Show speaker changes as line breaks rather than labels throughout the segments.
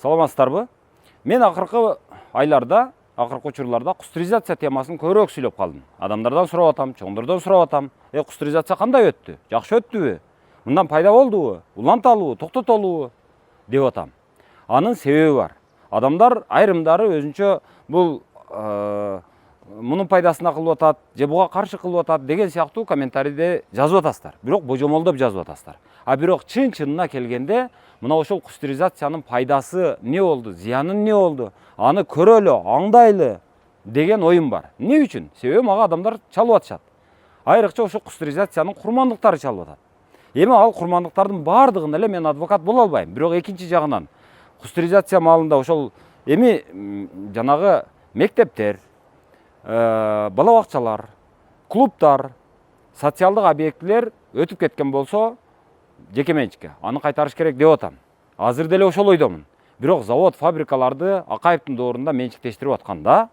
Саламатсыздарбы? Мен акыркы айларда, акыркы учурларда кустуризация темасын көбүрөөк сүйлөп калдым. Адамдардан сурап атам, чоңдордон сурап атам. Кустуризация кандай өттү? Жакшы өттүбү? Мындан пайда болдубу? Уланталыбы, токтотолубу? деп атам. Анын себеби бар. Адамдар айрымдары өзүнчө бул мунун пайдасына кылып атат, же буга каршы кылып атат деген сыяктуу комментарийде жазып атасыздар. Бирок божомолдоп жазып атасыздар. Бирок чын-чынына келгенде мына ошол кустуризациянын пайдасы не болду, зыяны не болду, аны көрөлү, аңдайлы деген оюм бар. Не үчүн? Себеби мага адамдар чалып атышат. Айрыкча ошол кустуризациянын курмандыктары чалып атат. Эми ал курмандыктардын баардыгын эле мен адвокат боло албайм. Бирок экинчи жагынан кустуризация маалында ошол эми жанагы мектептер, бала бакчалар, клубтар, социалдык объектилер өтүп кеткен болсо жеке менчикке аны кайтарыш керек деп атам. Азыр деле ошол ойдомун. Бирок завод, фабрикаларды Акаевдин доорунда менчиктештирип атканда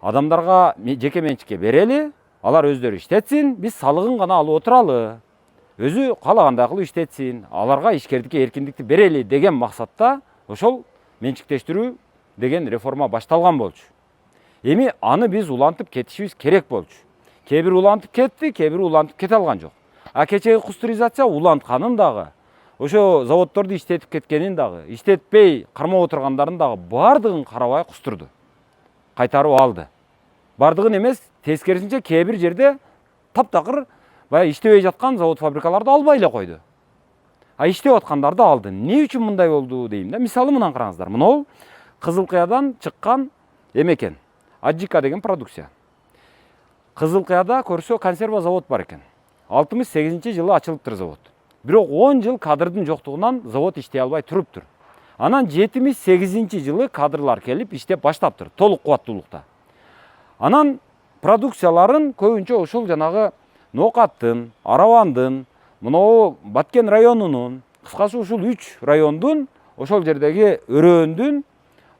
адамдарга жеке менчикке берели, алар өздөрү иштетсин, биз салыгын гана алып отуралы. Өзү каалагандай кылып иштетсин, аларга ишкердикке эркиндикти берели деген максатта ошол менчиктештирүү деген реформа башталган болчу. Эми аны биз улантып кетишибиз керек болчу. Кээ бир улантып кетти, кээ бир улантып кете алган жок. Кечеги кустуризация улантканын дагы, ошо заводдорду иштетип кеткенин дагы, иштетпей кармап отургандарын дагы бардыгын карабай кустурду. Кайтарып алды. Бардыгын эмес, тескерисинче кээ бир жерде таптакыр баягы иштебей жаткан завод фабрикаларды албай эле койду. Иштеп аткандарды алды. Эмне үчүн мындай болду дейм да. Мисалы мындан караңыздар. Мынау Кызылкыядан чыккан экен. Аджика деген продукция. Кызылкыяда көрсө консерва завод бар экен. 68-жылы ачылыптыр завод. Бирок 10 жыл кадрдын жоктугунан завод иштей албай туруптур. Анан 78-жылы кадрлар келип иштеп баштаптыр, толук кубаттуулукта. Анан продукцияларын көбүнчө ошол жанагы Ноокаттын, Аравандын, мынау Баткен районунун, кыскасы ушул 3 райондун, ошол жердеги өрөөндүн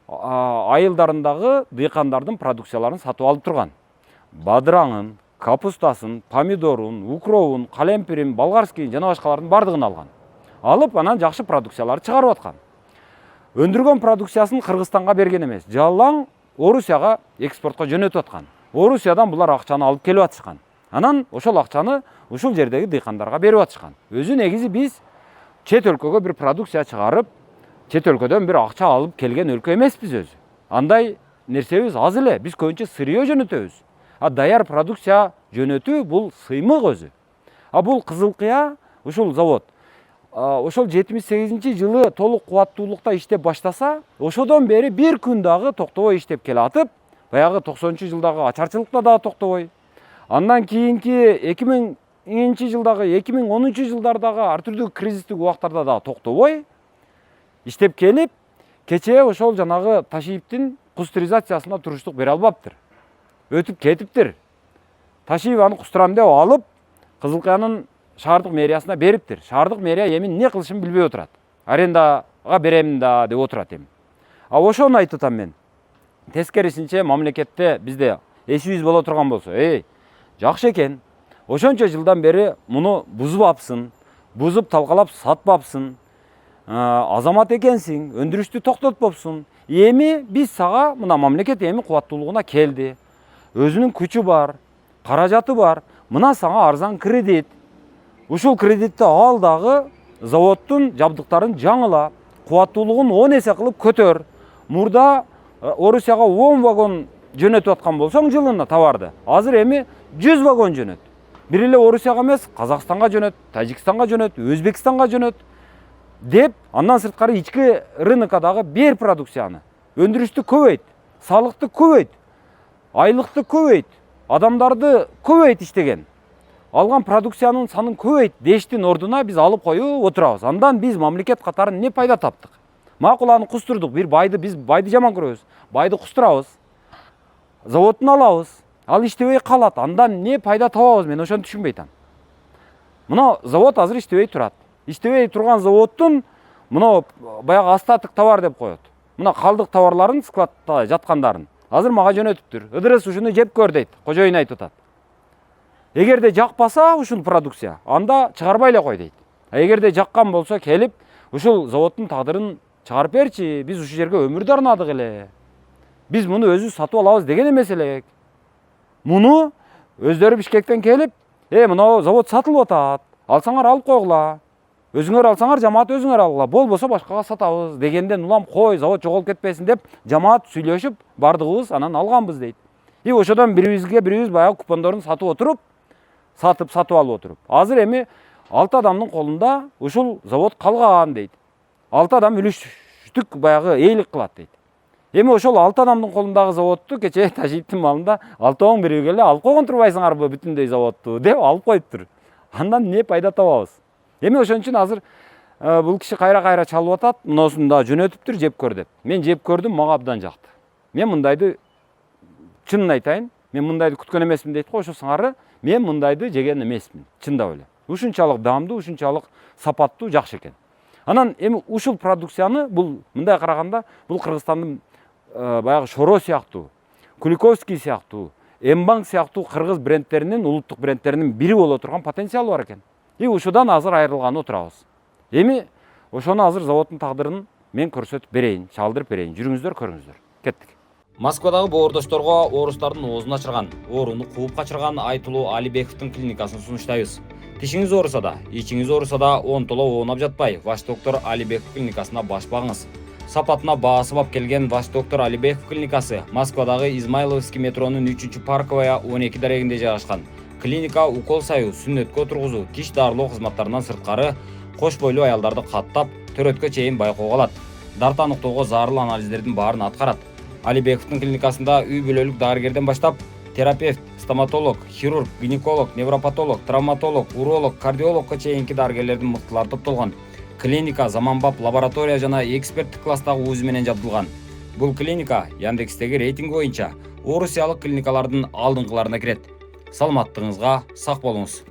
айылдарындагы дыйкандардын продукцияларын сатып алып турган. Бадыраңын, капустасын, помидорун, укровун, калемпирин, болгарскийин жана башкалардын бардыгын алган. Алып анан жакшы продукцияларды чыгарып аткан. Өндүргөн продукциясын Кыргызстанга берген эмес, жалаң Орусияга экспортко жөнөтүп аткан. Орусиядан булар акчаны алып келип атышкан. Анан ошол акчаны ушул жердеги дыйкандарга берип атышкан. Өзү негизи биз чет өлкөгө бир продукция чыгарып, чет өлкөдөн бир акча алып келген өлкө эмеспиз өзү. Андай нерсебиз аз эле. Биз көбүнчө сырье жөнөтөбүз. Даяр продукция жөнөтүү бул сыймык өзү. Бул Кызылкыя, ушул завод ошол 78-жылы толук кубаттуулукта иштеп баштаса, ошодон бери бир күн дагы токтобой иштеп келатып, баягы 90-жылдагы ачарчылыкта дагы токтобой. Андан кийинки 2000-жылдагы, 2010-жылдардагы ар түрдүү кризистик убактарда дагы токтобой иштеп келип, кечээ ошол жанагы Ташиевдин кустуризациясына туруштук бере албаптыр. Өтүп кетиптир. Ташиев аны кустурам деп алып, Кызылкыянын шаардык мэриясына бериптир. Шаардык мэрия эми эмне кылышын билбей отурат. Арендага берем да деп отурат эми. Ошону айтып атам мен. Тескерисинче мамлекетте бизде эсибиз боло турган болсо, жакшы экен. Ошончо жылдан бери муну бузбапсың, бузуп талкалап сатпапсың. Азамат экенсиң, өндүрүштү токтотпопсуң. Эми биз сага мына мамлекет эми кубаттуулугуна келди. Өзүнүн күчү бар, каражаты бар. Мына сага арзан кредит. Ушул кредитти ал дагы заводдун жабдыктарын жаңыла, кубаттуулугун 10 эсе кылып көтөр. Мурда Орусияга 10 вагон жөнөтүп аткан болсоң жылына товарды. Азыр эми 100 вагон жөнөт. Бир эле Орусияга эмес, Казакстанга жөнөт, Тажикстанга жөнөт, Өзбекстанга жөнөт деп, андан сырткары ички рынокдагы бер продукцияны өндүрүштү көбөйт, салыкты көбөйт, айлыкты көбөйт, адамдарды көбөйт иштеген. Алган продукциянын санын көбөйт дештин ордуна биз алып коюп отурабыз. Андан биз мамлекет катары не пайда таптык? Макул аны кустурдук. Биз байды жаман көрөбүз. Байды кустурабыз. Заводун алабыз. Ал иштебей калат. Андан не пайда табабыз? Мен ошону түшүнбөй атам. Мына завод азыр иштебей турат. Иштебей турган заводдун мына баягы остаток товар деп коет. Мына калдык товарларын складта жаткандарын азыр мага жөнөтүптүр. Ыдырыс ушуну жеп көр дейт. Кожоюн айтып атат. Эгерде жакпаса ушул продукция, анда чыгарбай эле кой дейт. Эгерде жаккан болсо келип ушул заводдун тагдырын чыгарып берчи, биз ушул жерге өмүрдү арнадык эле. Биз муну өзүбүз сатып алабыз деген эмес элек. Муну өздөрү Бишкектен келип, мына завод сатылып атат, алсаңар алып койгула. Өзүңөр алсаңар жамаат өзүңөр алгыла, болбосо башкага сатабыз дегенден улам кой завод жоголуп кетпесин деп жамаат сүйлөшүп бардыгыбыз анан алганбыз дейт. Ошодон бирибиз баягы купондорун сатып алып отуруп. Азыр эми 6 адамдын колунда ушул завод калган дейт. 6 адам үлүштүк баягы ээлик кылат дейт. Эми ошол 6 адамдын колундагы заводду кечээ Тажиевдин малында 6-оң биригип келе алып койгон турбайсыңарбы бүтүндөй заводду деп алып коюптур. Андан эмне пайда табабыз? Эми ошон үчүн азыр бул киши кайра чалып атат, мыносун да жөнөтүптүр, жеп көр деп. Мен жеп көрдүм, мага абдан жакты. Мен мындайды чынын айтайын, мен мындайды күткөн эмесмин дейт го, ошо сыңары мен мындайды жеген эмесмин, чындап эле. Ушунчалык даамдуу, ушунчалык сапаттуу, жакшы экен. Анан эми ушул продукцияны бул мындай караганда бул Кыргызстандын баягы Шоро сыяктуу, Куликовский сыяктуу, Эмбанк сыяктуу кыргыз брендтеринин, улуттук брендтеринин бири боло турган потенциалы бар экен. Ушудан азыр айрылганы отурабыз. Эми ошону азыр заводдун тагдырын мен көрсөтүп берейин, чалдырып берейин. Жүрүңүздөр, көрүңүздөр. Кеттик. Москвадагы боордошторго оорустардын оозун ачырган, ооруну кууп качырган Айтулуу Алибековдун клиникасын сунуштайбыз. Тишиңиз ооруса да, ичиңиз ооруса да онтоло оонап жатпай, Ваш доктор Алибеков клиникасына баш багыңыз. Сапатына баасы бап келген Ваш доктор Алибеков клиникасы Москвадагы Измайловский метронун 3-Парковая 12 дарегинде жайгашкан. Клиника укол саю, сүннөткө отургузуу, тиш дарылоо кызматтарынан сырткары кош бойлуу аялдарды каттап, төрөткө чейин байкоого алат. Дарт аныктоого зарыл анализдердин баарын аткарат. Алибековдун клиникасында үй бүлөлүк дарыгерден баштап терапевт, стоматолог, хирург, гинеколог, невропатолог, травматолог, уролог, кардиологко чейинки дарыгерлердин мыктылары топтолгон. Клиника заманбап лаборатория жана эксперттик класстагы УЗИ менен жабдылган. Бул клиника Яндекстеги рейтинг боюнча орусиялык клиникалардын алдыңкыларына кирет. Саламаттыгыңызга сак болуңуз.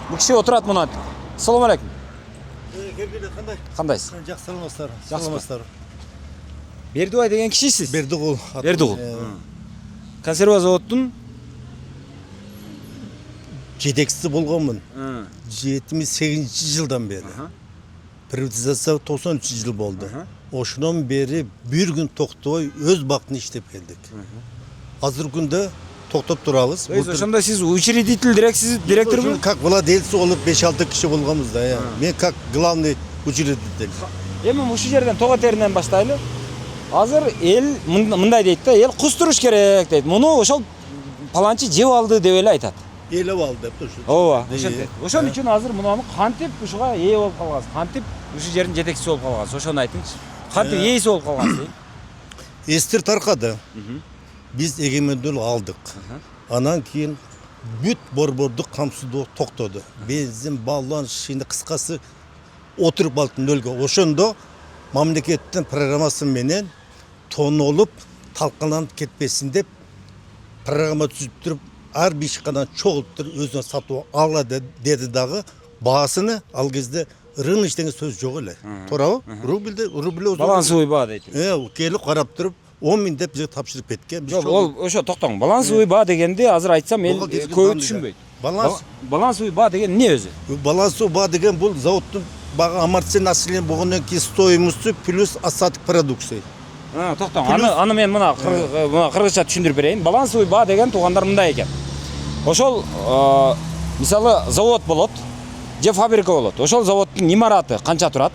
Бул киши отурат мына. Assalomu alaykum.
Qanday?
Кандайсыз?
Жақсы саламатсыздар.
Бердібай деген кишисиз?
Бердіғұл.
Бердіғұл. Консерва заводдун
жетекшісі болғанмын. 78 жылдан бері. Приватизация 93 жыл болды. Ошынан бері бір күн тоқтабай өз бақытын иштеп келдік. Азыр күндө токтоп турабыз.
Ошондо сиз учредитель директорбу?
Как владелец болуп 5-6 киши болгонбуз да. Мен как главный учредитель.
Эми ушул жерден тоо теринен баштайлы. Азыр эл мындай дейт да, эл куз туруш керек дейт. Муну ошол паланчы жеп алды деп эле айтат.
Элеп алды деп туруш.
Ооба, ошентет. Ошон үчүн азыр муну кантип ушуга ээ болуп калгансыз? Кантип ушул жердин жетекчиси болуп калгансыз? Ошону айтыңызчы. Кантип ээси болуп калгансыз?
Эстер таркады. Biz егемендүүлүк алдык. Анан кийин бүт борбордук камсыздоо токтоду. Бензин, баллон, шини кыскасы отуруп алды нөлгө. Ошондо мамлекеттин программасы менен тонолуп, талкаланып кетпесин деп программа түзүп туруп, ар бир ишкадан чогултуп өзүнө сатып ала деди дагы. Баасыны ал кезде рынок деген сөз жок эле. Туурабы? Рубль
балансовый баа дейт.
Келип карап туруп 10 000 деп бизге тапшырып кеткен.
Жок, ол ошо токтоң. Балансовый баа дегенди азыр айтсам эл көп түшүнбөйт. Балансовый баа деген эмне өзү?
Балансовый баа деген бул заводдун бага амортизация населения болгондон кийин стоимосту плюс остаток продукции.
Токтоң. Аны мен мына кыргызча түшүндүрүп берейин. Балансовый баа деген туугандар мындай экен. Ошол мисалы завод болот, же фабрика болот. Ошол заводдун имараты канча турат?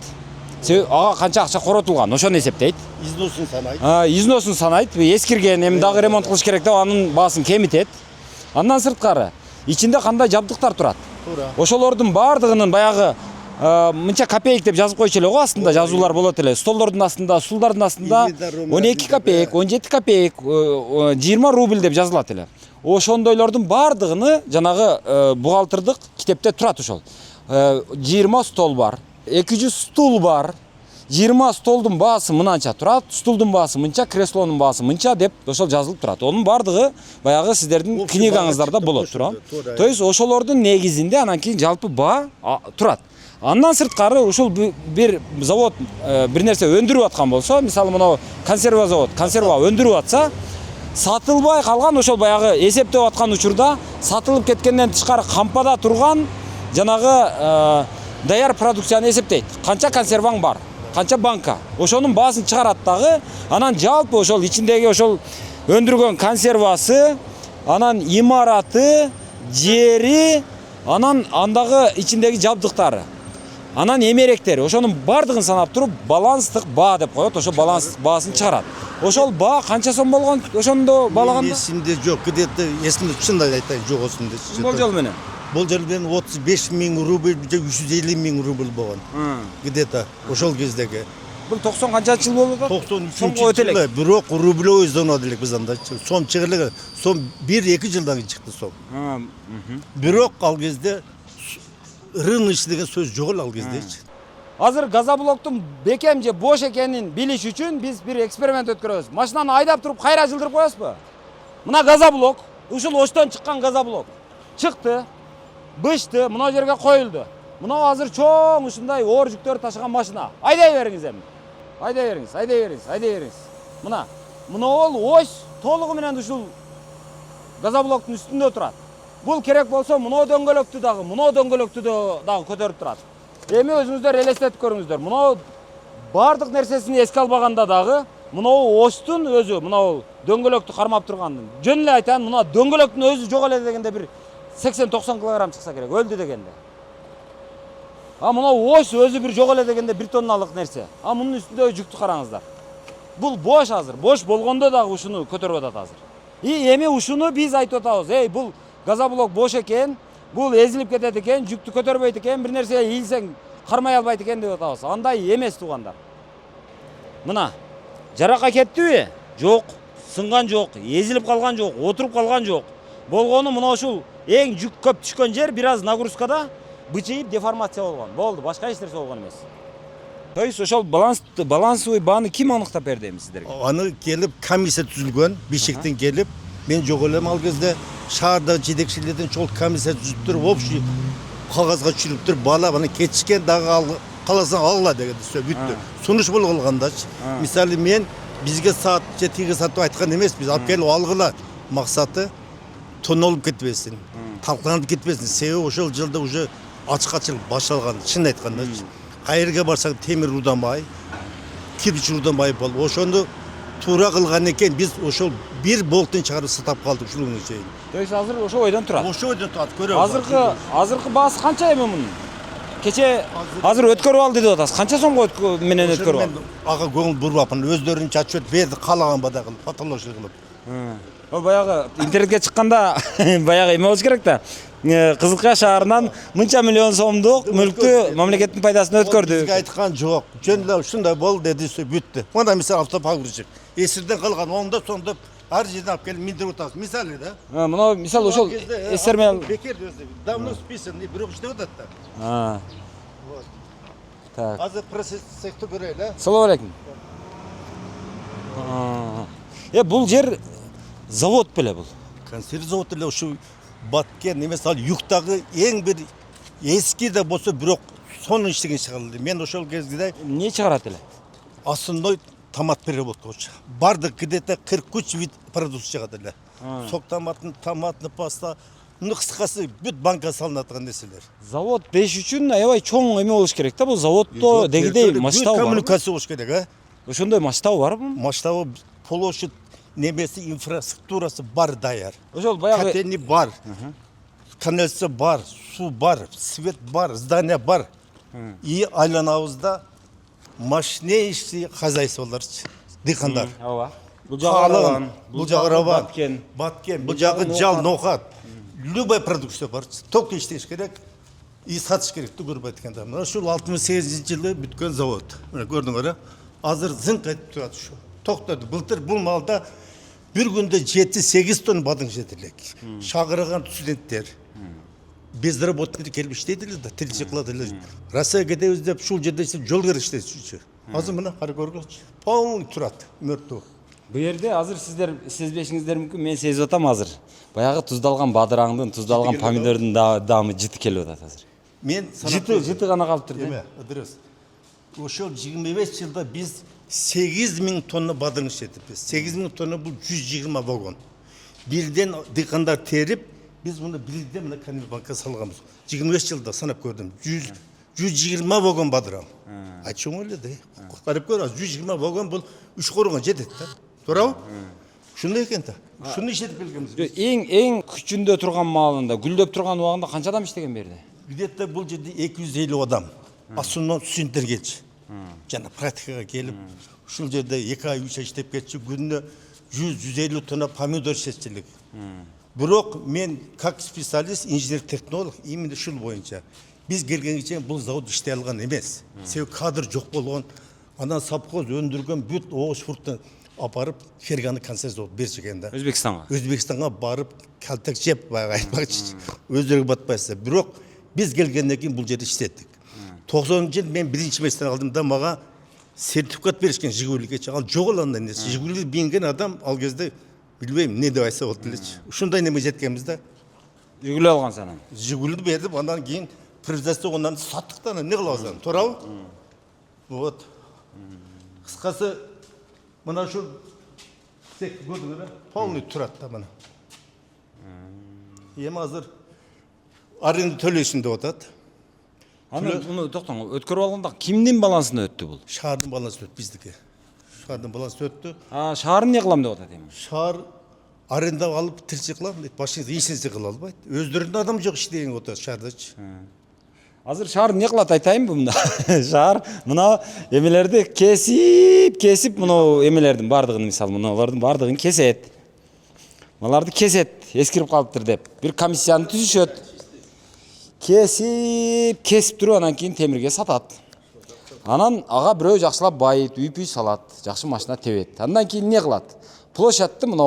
Ага канча акча коротулган, ошону эсептейт.
Износун санайт.
Износун санайт. Эскирген, эми дагы ремонт кылыш керек деп анын баасын кемитет. Андан сырткары ичинде кандай жабдыктар турат? Туура. Ошолордун баардыгынын баягы мынча копеек деп жазып койчу эле го, астында жазуулар болот эле. Столдордун астында, стулдардын астында 12 копеек, 17 копеек, 20 рубль деп жазылат эле. Ошондойлордун баардыгыны жанагы бухгалтердик китепте турат ошол. 20 стол бар. 200 стул бар. 20 столдун баасы мынанча турат, стулдун баасы мынча, креслонун баасы мынча деп ошол жазылып турат. Онун бардыгы баягы сиздердин книгаңыздарда болот тура. То есть ошолордун негизинде анан кийин жалпы баа турат. Андан сырткары ушул бир завод бир нерсе өндүрүп аткан болсо, мисалы мына консерва завод, консерва өндүрүп атса, сатылбай калган ошол баягы эсептеп аткан учурда сатылып кеткенден тышкары кампада турган жанагы даяр продукцияны эсептейт. Канча консерваң бар, канча банка. Ошонун баасын чыгарат дагы, анан жалпы ошол ичиндеги ошол өндүргөн консервасы, анан имараты, жери, анан андагы ичиндеги жабдыктары. Анан эмеректери, ошонун бардыгын санап туруп баланстык баа деп коет. Ошо баланс баасын чыгарат. Ошол баа канча сом болгон ошондо баалаганда?
Эсимде жок, где-то эсимде чындап айтайын, жок осундай.
Болжол менен.
Болжол менен 35 000 рубль, 350 000 рубль болгон. Где-то ошол кездеги.
Бул 90 канча жыл болду да?
93 жылы, бирок рублевой зонада элек биз анда. Сом чыгырлыгы, сом 1-2 жылдан кийин чыкты сом. Бирок ал кезде рыночный деген сөз жок ал кезде.
Азыр газоблоктун бекем же бош экенин билиш үчүн биз бир эксперимент өткөрөбүз. Машинаны айдап туруп кайра жылдырып коесузбу? Мына газоблок, ушул оштон чыккан газоблок. Чыкты, бышты, мына жерге коюлду. Мына азыр чоң ушундай оор жүктөр ташыган машина. Айдай бериңиз эми. Айдай бериңиз. Мына ол ось толугу менен ушул газоблоктун үстүндө турат. Бул керек болсо мына дөңгөлөктү дагы көтөрүп турат. Эми өзүңүздөр элестетип көрүңүздөр. Мына бардык нерсесин эске албаганда дагы мына остун өзү, мына дөңгөлөктү кармап тургандын. Жөн эле айтайын, мына дөңгөлөктүн өзү жок эле дегенде бир 80-90 килограмм чыкса керек, өлдү дегенде. А мына ось өзү бир жок эле дегенде 1 тонналык нерсе. А мунун үстүндө жүктү караңыздар. Бул бош азыр. Бош болгондо дагы ушуну көтөрүп атат азыр. Эми ушуну биз айтып атабыз. Бул газоблок бош экен, бул эзилип кетет экен, жүктү көтөрбөйт экен, бир нерсеге ийилсең кармай албайт экен деп атабыз. Андай эмес туугандар. Мына жаракка кеттиби? Жок, сынган жок, эзилип калган жок, отуруп калган жок. Болгону мына ушул эң жүк көп түшкөн жер бир аз нагрузкада бычыйып деформация болгон. Болду, башка эч нерсе болгон эмес. То есть ошол балансовый бааны ким аныктап берди эми сиздерге?
Аны келип комиссия түзүлгөн, Бишкектен келип, мен жок элем ал кезде шаардагы жетекчилерден чол комиссия түзүп туруп, общий кагазга түшүрүп туруп, бала аны кетишкен дагы каласаң алгыла деген бүттү. Сунуш болгондачы. Мисалы мен бизге саат же тиги сатып айткан эмес, биз алып келип алгыла. Максаты тонолуп кетпесин, талкаланып кетпесин. Себеби ошол жылда уже ачык-ачык башталган, чын айтканда. Кайерге барсаң темир рудамай, кирпич рудамай болуп, ошону туура кылган экен, биз ошол бир болтун чыгарып сатап калдык ушуга чейин.
То есть азыр ошо ойдон турат.
Ошо ойдон турат, көрөбүз.
Азыркы баасы канча эми мунун? Кече азыр өткөрүп алды деп атасыз. Канча сомго менен өткөрүп алды?
Ага көңүл бурбапмын, өздөрүн чачып берди, каалаган бада кылып, фотолошия кылып.
Ол баягы интернетке чыкканда баягы эме болуш керек да. Кызылкая шаарынан мынча миллион сомдук мүлктү мамлекеттин пайдасына өткөрдү.
Бизге айткан жок. Жөн эле ушундай болду деди, бүттү. Мына мисалы автопогрузчик. Эсирден калган оңдоп, соңдоп ар жерден алып келип миндирип атабыз. Мисалы да.
Мына мисалы ошол эсермел
бекер өзү. Давно списан, бирок иштеп атат да. Вот.
Так.
Азыр процессти көрөйлү.
Салам алейкум. Бул жер завод беле бул.
Консерв завод эле ушу баткен эмес, ал юктагы эң бир эски да болсо, бирок сонун иштеген чыгарылды. Мен ошол кезде
эмне чыгарат эле?
основной томат переработка. Бардык где-то 43 вид продукция чыгат эле. Сок томатын, томатный паста, кыскасы бүт банка салынат нерселер.
Завод беш үчүн аябай чоң эме болуш керек да. Бул заводдо дегидей масштабы бар.
Коммуникация болуш керек,
Ошондой масштабы барбы?
Масштабы, площадь, немеси, инфраструктурасы бар даяр.
Ошол баягы
Котельни бар, канализация бар, су бар, свет бар, здание бар. И айланабызда мощнейший хозяйстволорчу, дыйкандар.
Ооба.
Бул жагы раван, баткен, бул жагы жал, ноохат. Любой продукция бар. Только иштеш керек и сатыш керек, көрбөй айтканда. Мына ушул 68-жылы бүткөн завод. Мына көрдүңөр, азыр зыңк айтып турат ушу. Токтоду. Былтыр бул малда bir günde 7-8 ton badın жетелек. Шағырған студенттер. Безработный келіп іштейділер да, тілші қыладылар. Россияға кетеміз деп, шул жерде істеп, жол кер іштейді. Азыр мына қара көргенші. Полный тұрады, мертвый.
Бұл жерде азыр сиздер сезбешиңиздер мүмкүн, мен сезип атам азыр. Баягы туздалган бадыраңдын, туздалган помидордун даамы жыты келип атат азыр.
Мен
жыты гана калып турду.
Эме, дұрыс. Ошол 25 жылда biz 8.000 tonna badın işletip. 8.000 tonna bu 120 vagon. Birden dikkanlar terip biz bunu birden Kanal Banka salgamız. 25 yılda sanıp gördüm. 120 вагон бадырам. Айтшың өлі де. Қарап көр, 120 вагон бұл 3 қорыңа жетеді да. Турабы? Шундай екен да. Шуны işletip келгенбіз.
Ең күчүндө турган маалында, гүлдөп турган убагында канча адам иштеген берди?
Где-то бұл жерде 250 адам. Асуннан студенттер келчі. Жана практикаға келіп, ушул жерде 2 ай 3 ай иштеп кетчи, күнүнө 100-150 тонна помидор шетчилик. Бирок мен как специалист, инженер-технолог именно ушул боюнча биз келгенге чейин бул завод иштей алган эмес. Себеби кадр жок болгон, анан совхоз өндүргөн бүт ош фруктун апарып ферганы концерт завод берчиген да. Өзбекстанга барып калтак жеп айтпакчы. Өздөрү батпайса, бирок биз келгенден кийин бул жерде иштеттик. 90-жыл мен биринчи месттен алдым да, мага сертификат беришкен Жигулиге. Ал жок алганда эмес. Жигулиге бинген адам ал кезде билбейм эмне деп айтса болот элечи. Ушундай неме жеткенбиз да.
Жигули алган сен.
Жигулиди бердип, андан кийин приватизациядан саттык да, эмне кылабыз аны? Туурабы? Вот. Кыскасы мына ушу сек көрдүңөр, полный турат да мына. Эми азыр аренда төлөйсүн деп атат.
Аны токтоң, өткөрүп алганда кимдин балансына өттү бул?
Шаардын балансына өттү биздики. Шаардын балансына өттү.
Шаар эмне кылам деп атат эми?
Шаар аренда алып тирчек кылам дейт. Башкы ишинсе кыла албайт. Өздөрүнүн адам жок иштеген отат шаардачы.
Азыр шаар эмне кылат айтайынбы мында? Шаар мына эмелерди кесип мына эмелердин бардыгын, мисалы мыналардын бардыгын кесет. Мыналарды кесет, эскирип калыптыр деп. Бир комиссияны түзүшөт. Кесип туруп анан кийин темирге сатат. Анан ага бирөө жакшылап байыт, үйпүй салат, жакшы машина тебет. Андан кийин эмне кылат? Площадьты мына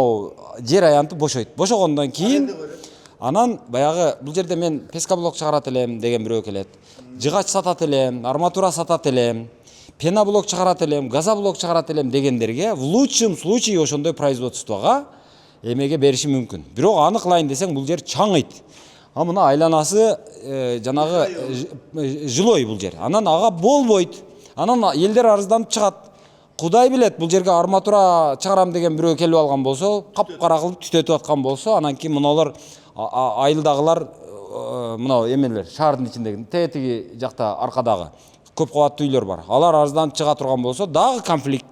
жер аянты бошойт. Бошогондон кийин анан баягы бул жерде мен пескоблок чыгарат элем деген бирөө келет. Жыгач сатат элем, арматура сатат элем, пеноблок чыгарат элем, газоблок чыгарат элем дегендерге в лучшем случае ошондой производствого эмеге бериши мүмкүн. Бирок аны кылайын десең бул жер чаңыйт. А мына айланасы жанагы жилой бул жер. Анан ага болбойт. Анан элдер арызданып чыгат. Кудай билет, бул жерге арматура чыгарам деген бирөө келип алган болсо, капкара кылып түтөтүп аткан болсо, анан кийин мыналар айылдагылар мына эмелер шаардын ичиндеги тетиги жакта аркадагы көп кабаттуу үйлөр бар. Алар арызданып чыга турган болсо, дагы конфликт.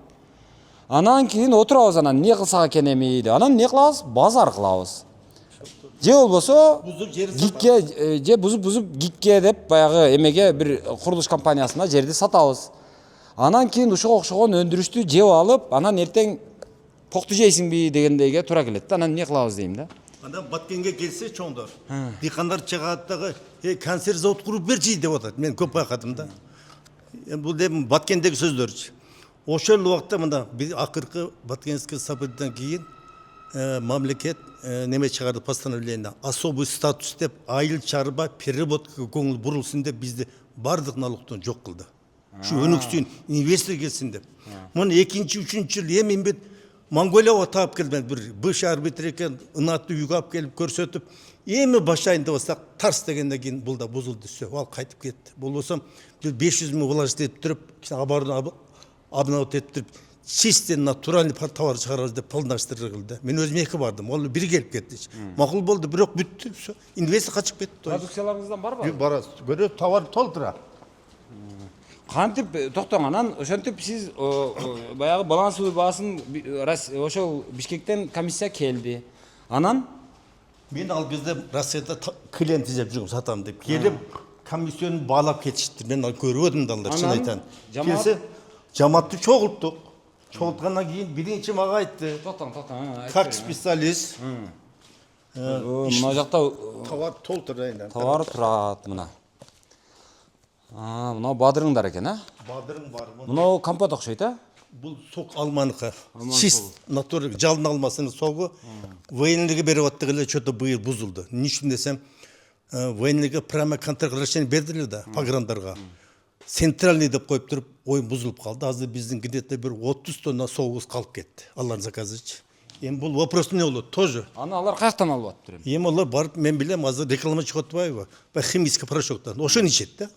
Анан кийин отурабыз, анан эмне кылсак экен эми деп. Анан эмне кылабыз? Базар кылабыз. Же болбосо гикке же бузуп гикке деп баягы эмеге бир курулуш компаниясына жерди сатабыз. Анан кийин ушуга окшогон өндүрүштү жеп алып, анан эртең покту жейсиңби дегендейге туура келет да. Анан эмне кылабыз дейм да.
Андан Баткенге келсе чоңдор. Дыйкандар чыгат дагы, консерв завод куруп берчи деп атат. Мен көп байкадым да. Бул дем Баткендеги сөздөрчү. Ошол убакта мында акыркы Баткенский собордон кийин мамлекет неме чыгарды постановление, особый статус деп айыл чарба переработка көңүл бурулсун деп бизди бардык налогтон жок кылды. Şu өнүксүн, инвестор келсин деп. Муну 2-3 жыл эми бет Монголияга таап келген бир быш арбитр экен, ынатты үйгө алып келип көрсөтүп, эми башайын деп болсак, тарс дегенден кийин бул да бузулду, ал кайтып кетти. Болбосо 500 миң вложить этип туруп, абарын обновить этип туруп, чисто натуральный товар чыгарабыз деп пландаштырып кылды. Мен өзүм 2 бардым, ал бир келип кетти. Макул болду, бирок бүттү. Инвестор качып кетти.
Продукцияларыңыздан барбы?
Барасыз. Көрөт, товар толтура.
Кантип токтоң, анан ошентип сиз баягы балансовый баасын ошол Бишкектен комиссия келди. Анан
мен ал кезде Россияда клиент изеп жүрүм, сатам деп келип, комиссияны баалап кетишти. Мен ал көрүп өдүм далдар, чын айтам. Келсе жамаатты чогулттук. Чогулткандан кийин биринчи мага айтты.
Токтоң.
Как специалист.
Мына жакта
товар толтурайын.
Товар турат мына. Мына бадырыңдар экен, а?
Бадырың бар.
Мына компот окшойт, а?
Бул сок алманыкы. Чист натура жалын алмасынын согу. Военныйга берип аттык эле что-то быйыл бузулду. Эмне үчүн десем, военныйга прямо контракт решение бердилер да, пограндарга. Центральный деп коюп туруп, оюн бузулуп калды. Азыр биздин где-то бир 30 тонна согубуз калып кетти. Алардын заказычы. Эми бул вопрос эмне болот? Тоже.
Аны алар каяктан алып атыптыр?
Эми алар барып, мен билем, азыр реклама чыгып атпайбы? Химический порошоктон. Ошону ичет да.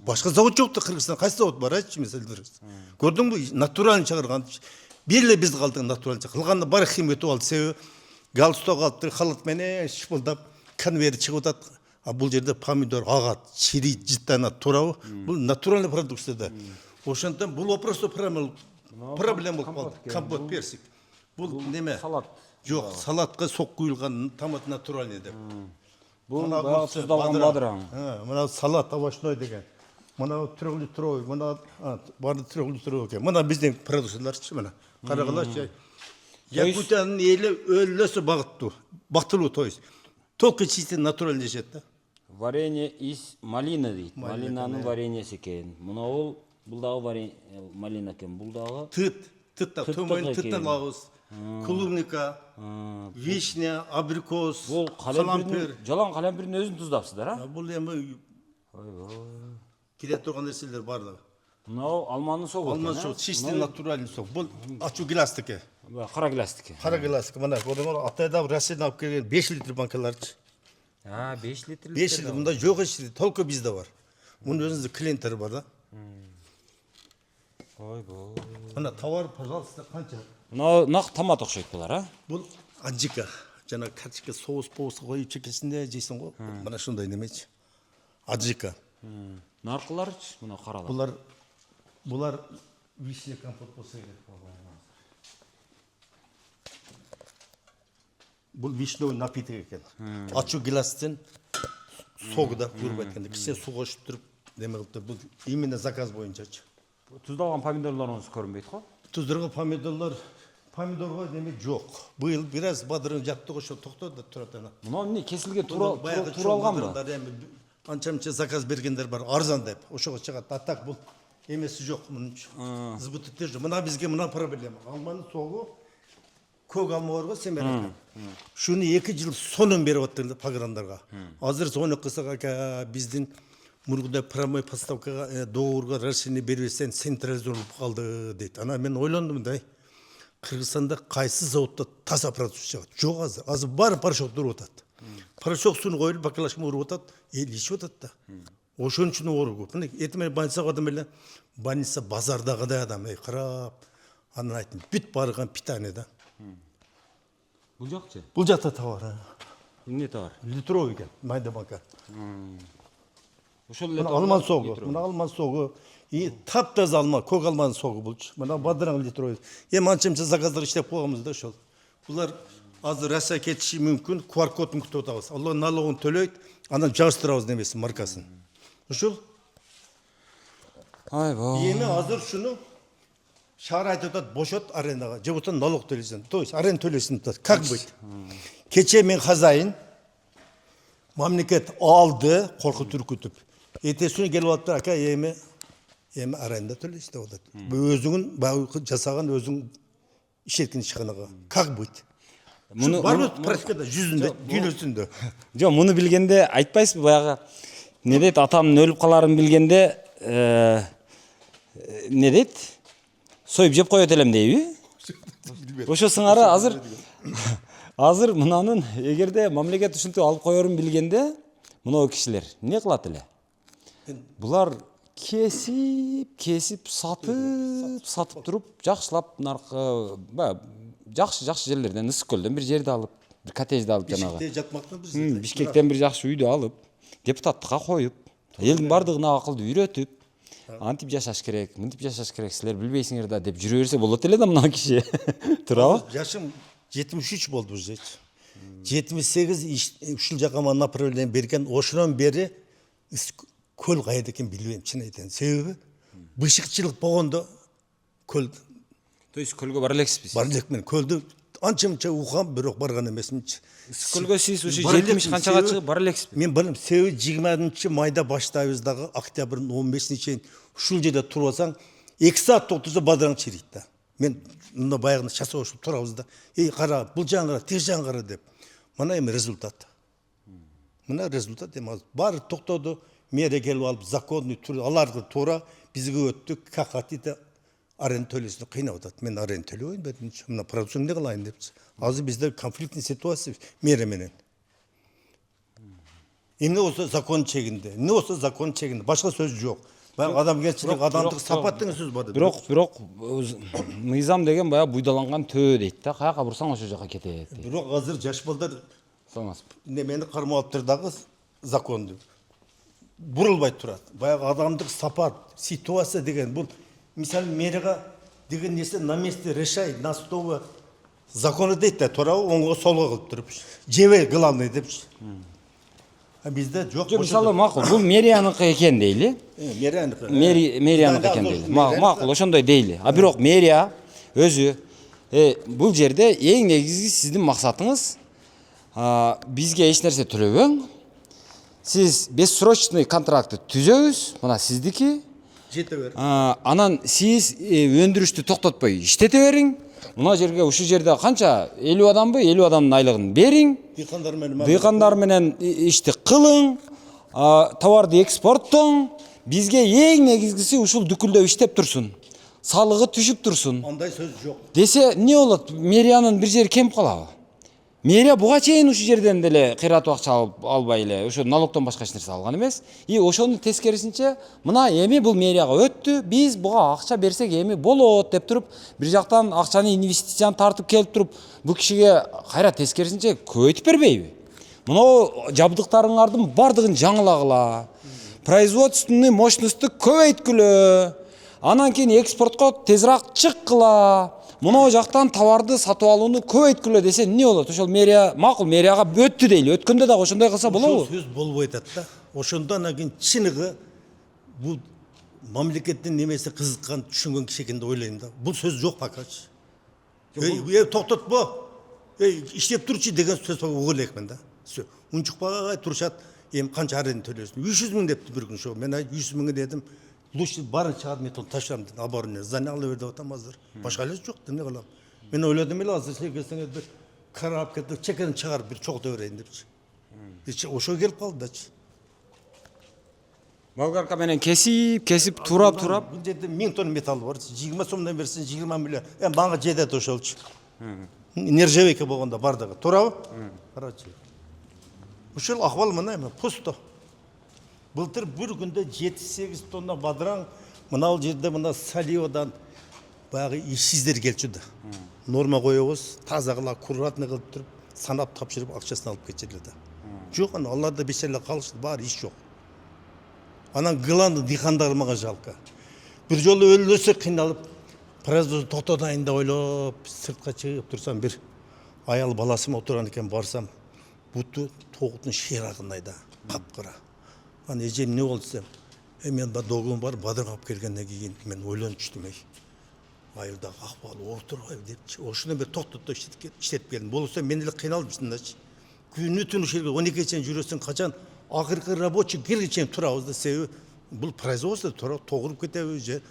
Башка завод жок да, Кыргызстан кайсы завод бар, айтчы мисалдар. Көрдүңбү? Натуральный чыгарган. Биреле биз калдык натуральный кылганда бар химия туп алды. Себеби галсток алып, халат менен шыпылдап, конвейер чыгып атат. А бул жерде помидор агат, чирийт, жыттанат, туурабы? Бул натуральный продукция да. Ошондон бул просто проблема болуп калды. Компот, персик. Бул неме?
Салат.
Жок, салатка сок куюлган томат натуральный деп.
Бул баягы туздалган бадыраң.
Мына салат овощной деген. Мына 3 литровый, мына бары 3 литровый экен. Мына биздин продукцияларчы мына. Карагалачы. Якутиянын эли өлөсө бактылуу, то есть только чисто натуральный жешет да.
Варенье из малины дейт. Малинанын вареньеси экен. Бул дагы малина экен. Бул дагы
Тыт да, төмөн тыттан алабыз. Клубника, вишня, абрикос,
бул
калампир.
жалаң калампирдин өзүн туздапсыздар, а?
Бул эми кире турган нерселер барлыгы.
Мынау алманын согу экен.
Алман сок, чисто натуральный сок. Бул ачуу гиластыке.
Кара гиластыке.
Кара гиластык. Мына одоңор Атайда Россиядан алып келген 5 литр банкаларчы.
5 литр.
5 литр. Мында жок эч, только бизде бар. Мунун өзүнүн клиенттери бар да.
Ойбой.
Мына товар, пожалуйста, канча?
Мына нак томат окшойт булар, а?
Бул аджика. Жана картишке соус коюп чекесинде жейсиң го. Мына шундай немечи. Аджика.
Наркыларчы, мына каралар.
Булар вишня компот болсо керек. Бул вишневый напиток экен. Ачуу гиластын согу да куюп айтканда кичине суу кошуп туруп неме кылып бул именно заказ боюнчачы.
Туздалган помидорлоруңуз көрүнбөйт го?
Туздурган помидорго неме жок. Быйыл бир аз бадырын жактыгы ошо токтоду да турат ана.
Мына эмне кесилген тура алганбы?
Анча-мынча заказ бергендер бар, арзан деп. Ошого чыгат. А так бул эмеси жок мунча. Сбыты жок. Мына бизге мына проблема. Алманын согу көк алма барго семерет. Шуну 2 жыл сонун берип атты пограндарга. Азыр сону кылсак ака биздин мургуда прямой поставкага договорга решение бербесен централизируп калды дейт. Ана мен ойлондум да. Кыргызстанда кайсы заводдо таза продукция чыгат? Жок азыр. Азыр бар порошок туруп атат. Порошок суну коюлуп бакалашма уруп атат, эл ичип атат да. Ошон үчүн оору көп. Мына эртең больницага бардым эле. Больница базардагыдай адам, карап. Анан айттым, бүт барган питание да.
Бул жакчы?
Бул жакта товар.
Эмне товар?
Литровый экен, майда банка.
Ошол
эле алман согу. Мына алман согу, таптаза алма, көк алманын согу булчу. Мына бадыраң литровый. Эми анча-мынча заказдар иштеп койгонбуз да ошол. Булар азыр Россия кетиши мүмкүн, QR кодун күтүп атабыз. Алла налогун төлөйт, анан жабыштырабыз немесин, маркасын. Ошол.
Айбой.
Эми азыр шуну шаар айтып атат, бошот арендага, же болбосо налог төлөйсүң. То есть аренда төлөйсүң атат. Как быть? Кече мен хозяин мамлекет алды, коркуп үркүтүп. Эртесүнү келип алыптыр, ака эми аренда төлөйсүң деп атат. Өзүңүн жасаган өзүң иштеткин ишканага. Как быть? Муну бардык практикада жүзүндө, күнөсүндө.
Жок, муну билгенде айтпайсызбы баягы не дейт, атамдын өлүп каларын билгенде не дейт? Союп жеп коет элем дейби? Ошо сыңары азыр мынанын эгерде мамлекет ушинтип алып коерун билгенде, мына кишилер эмне кылат эле? Булар кесип сатып туруп, жакшылап наркы, жакшы жерлерден, ысык көлдөн бир жерди алып, бир коттеджди алып жанагы.
Бишкекте жатмактан бир жерде.
Бишкектен бир жакшы үйдү алып, депутаттыкка коюп, элдин бардыгына акылды үйрөтүп, антип жашаш керек, мынтип жашаш керек, силер билбейсиңер да деп жүрө берсе болот эле да мына киши. Туурабы?
Жашым 73 болду уже. 78 ушул жака направление берген, ошонон бери көл кайда экен билбейм, чын айтайын. Себеби бышыкчылык болгондо көл.
То есть көлгө бара элексизби?
Бара элекмин. Көлдү анча-мынча укам, бирок барган эмесминчи.
Көлгө сиз ушу 70 канчага чыгып бара элексизби?
Мен барам, себеби 20 майда баштайбыз дагы, октябрдын 15-ине чейин ушул жерде туруп алсаң, 2 саат токтосо бадыраң чирийт да. Мен мына баягы часоо ушуп турабыз да. Кара, бул жагын кара, тиги жагын кара деп. Мына эми результат. Мына результат эми баары токтоду. Мере келип алып, законный аларды туура бизге өттүк, какатида аренда төлөсүн кыйнап атат. Мен аренда төлөбөйм дедим. Мына продукцияны эмне кылайын депчи. Азыр бизде конфликтный ситуация мере менен. Эмне болсо закон чегинде, эмне болсо закон чегинде, башка сөз жок. Баягы адамгерчилик, адамдык сапат деген сөз бар.
Бирок мыйзам деген баягы буйдаланган төө дейт да. Каяка бурсаң ошо жака кетет.
Бирок азыр жаш балдар
саламатсызбы.
немени кармап алыптыр дагы. законды бурылбай турат. Баягы адамдык сапат, ситуация деген бул мисалы мэрияга деген нерсе на месте решай, на столы законы дейт да, туурабы, оңго солго кылып туруп. Жебе главный депчи. Бизде жок.
Мисалы макул, бул мэрияныкы экен дейли.
Мэрияныкы.
Мэрияныкы экен дейли. Макул, ошондой дейли. А бирок мэрия өзү бул жерде эң негизги сиздин максатыңыз бизге эч нерсе төлөбөң. Сиз бессрочный контрактты түзөбүз, мына сиздики.
Жете бер.
Анан сиз өндүрүштү токтотпой иштете бериң. Мына жерге ушул жерде канча 50 адамбы, 50 адамдын айлыгын бериң. Дыйкандар менен ишти кылың, товарды экспорттоң. Бизге эң негизгиси ушул дүкүлдөп иштеп турсун. Салыгы түшүп турсун.
Андай сөз жок.
Десе эмне болот? Мэриянын бир жери кемип калабы? Мэрия буга чейин ушул жерден деле кыйратып акча албай эле, ошо налогдон башка эч нерсе алган эмес. И ошонун тескерисинче, мына эми бул мэрияга өттү, биз буга акча берсек эми болот деп туруп, бир жактан акчаны инвестицияны тартып келип туруп, бул кишиге кайра тескерисинче көбөйтүп бербейби? Мына жабдыктарыңардын бардыгын жаңылагыла. Производственный мощностьту көбөйткүлө. Анан кийин экспортко тезирээк чыккыла. Мына жактан товарды сатып алууну көбөйткүлө десе эмне болот? Ошол мэрия макул, мэрияга өттү дейли. Өткөндө дагы ошондой кылса болобу?
Ошол сөз болбой атат да. Ошондон кийин чыныгы бул мамлекеттин немеси кызыккан, түшүнгөн киши экен деп ойлойм да. Бул сөз жок покачы. Токтотпо. Иштеп турчу деген сөз угул элекмин да. Унчукпай турушат, эми канча арен төлөсүн? 300 000 депти бир күн ошо. Мен 100 000 дедим. Лучше барын чыгарып мен таштам деп, абарыны здание ала бер деп атам азыр. Башка эле жок, эмне кылам? Мен ойлодум эле азыр сиз келсеңиз бир карап кетип, чекени чыгарып бир чогулта берейин депчи. Ошо келип калды дачы.
Болгарка менен кесип турап.
Бул жерде 1000 тонна металл бар. 20 сомдон берсин 20 миллион. Мага жетет ошолчу. Нержавейка болгондо бардыгы. Туурабы? Карачы. Ушул акыбал мына эми пусто. Былтыр бір күнде 7-8 тонна бадыраң, мынау жерде мына Салиодан баягы ишсиздер келчү да. Норма коебуз, таза кыла, аккуратный кылып туруп, санап тапшырып акчасын алып кетчүлөр да. Жок, аны аларда бечеле калышты, бар иш жок. Анан главный дыйкандар мага жалко. Бир жолу өлөсө кыйналып, производство токтотайын деп ойлоп, сыртка чыгып турсам, бир аял баласым отурган экен, барсам, буту тогуттун шыйрагындай да, капкыра. Аны эжем не болду десем, мен догум бар, бадырга алып келгенден кийин мен ойлонуп түштүм. Айылдагы акыбал отурбайбы депчи. Ошону бир токтотуп иштетип келдим. Болсо мен эле кыйналып дачы. Күнү түнү ушерге 12 чейин жүрөсүң, качан акыркы рабочий кирге чейин турабыз да, себеби бул производство тогуруп кетеби же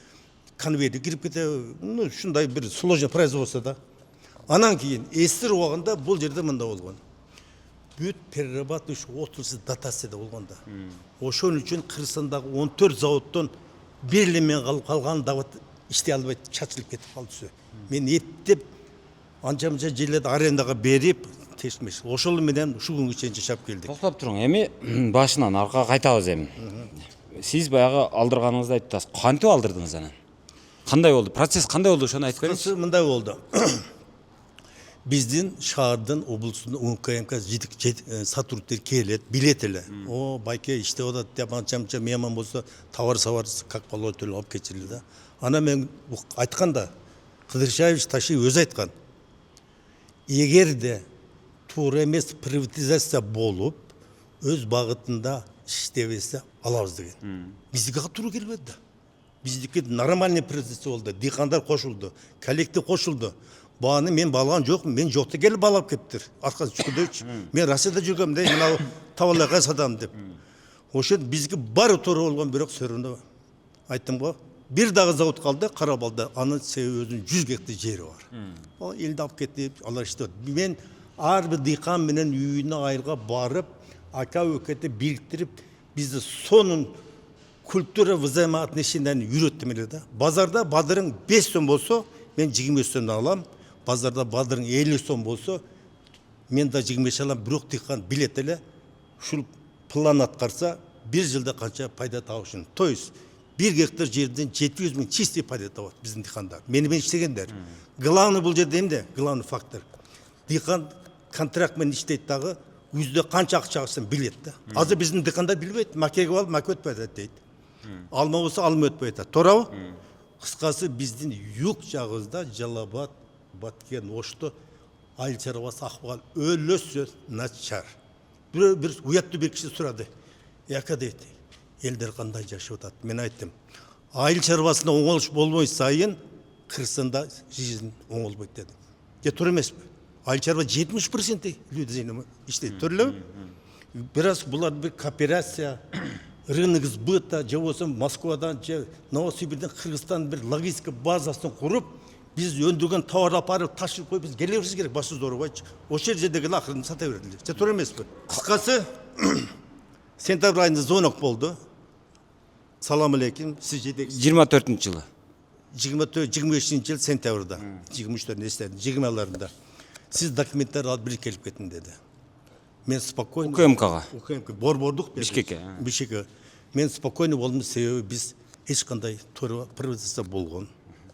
конвейер кирип кетеби. Ну, ушундай бир сложный производство да. Анан кийин эстир убагында бул жерде мында болгон. Бүт перерабатывающий отрасль дотацияда болгон да. Ошон үчүн Кыргызстандагы 14 заводдон берилмен калган дават иштей албай чачылып кетип калды. Мен эптеп анча-мынча жерлерде арендага берип, тешмеш. Ошол менен ушул күнгө чейин жашап келдик.
Токтоп туруң, эми башынан аркага кайтабыз эми. Сиз баягы алдырганыңызды айтып атасыз. Кантип алдырдыңыз анан? Кандай болду? Процесс кандай болду? Ошону айтып бериңизчи.
Мындай болду. Биздин шаардын облустун УМКМК сотрудниктер келет, билет эле. О, байке иштеп атат деп анча-мынча мейман болсо, товар как положено төлөп алып кетчилер да. Ана мен айтканда Кыдыршаевич Таши өзү айткан. Эгерде туура эмес приватизация болуп, өз багытында иштебесе алабыз деген. Биздики туура келбеди да. Биздики нормальный приватизация болду. Дыйкандар кошулду, коллектив кошулду. Бааны мен балган жокмун, мен жокто келип балап кептир. Аркасы чүкүдөчү. Мен Россияда жүргөм де, мына табалакка сатам деп. Ошо биздики баары туура болгон, бирок сөрүндө айттым го. Бир дагы завод калды, Карабалда. Анын себеби өзүнүн 100 гектар жери бар. О, элди алып кетип, алар иштеп. Мен ар бир дыйкан менен үйүнө айылга барып, ака өкөтү бириктирип, бизди сонун культура взаимоотношенияны үйрөттүм эле да. Базарда бадырың 5 сом болсо, мен 25 сомдон алам. Базарда бадырың 50 сом болсо, мен да 25 алам, бирок дыйкан билет эле. Ушул план аткарса, бир жылда канча пайда табышын. То есть 1 гектар жерден 700 000 чистый пайда табат биздин дыйкандар. Менен иштегендер. Главный бул жерде эмне? Главный фактор. Дыйкан контракт менен иштейт дагы, Yüzde қанша ақша алсын біледі да. Азыр біздің диқандар білбейді, мәкеге алып мәке өтпейді дейді. Алма болса алма өтпейді. Тура? Қысқасы біздің юг жағызда Жалабат, Баткен, Ошты, айыл шаруасы ахуал өлөсі начар. Бір уятты бір кіші сұрады. Яқа дейді, елдер қандай жашып жатады. Мен айттым, айыл шаруасында оңолыш болмай сайын Қырғызстанда жизнь оңолбайды дедім. Тура емес пе? Айыл шаруа 70% люди иштейт. Тура? Biraz бұлар бір кооперация, рынок сбыта, же болса Москвадан, же Новосибирден, Қырғызстан бір логистика базасын құрып, biz öndürgen tavır aparıp taşıp koyup biz geliyoruz gerek başı doğru var. O şehirdeki lakırını sata verdiler. Çatır emez bu. Kıskası sentabr ayında zonak oldu. Salam aleyküm. Sizce de
24 жылы.
24-25 yıl sentabrda. 23'lerinde istedim. 20'larında. Siz dokumentler alıp bir gelip gittin dedi. Men spokojno.
УКМК-га.
УКМК. Bor-borduk.
Бишкекке.
Бишкекке. Men spokojno болдым себебі biz hiç қандай правительство болған.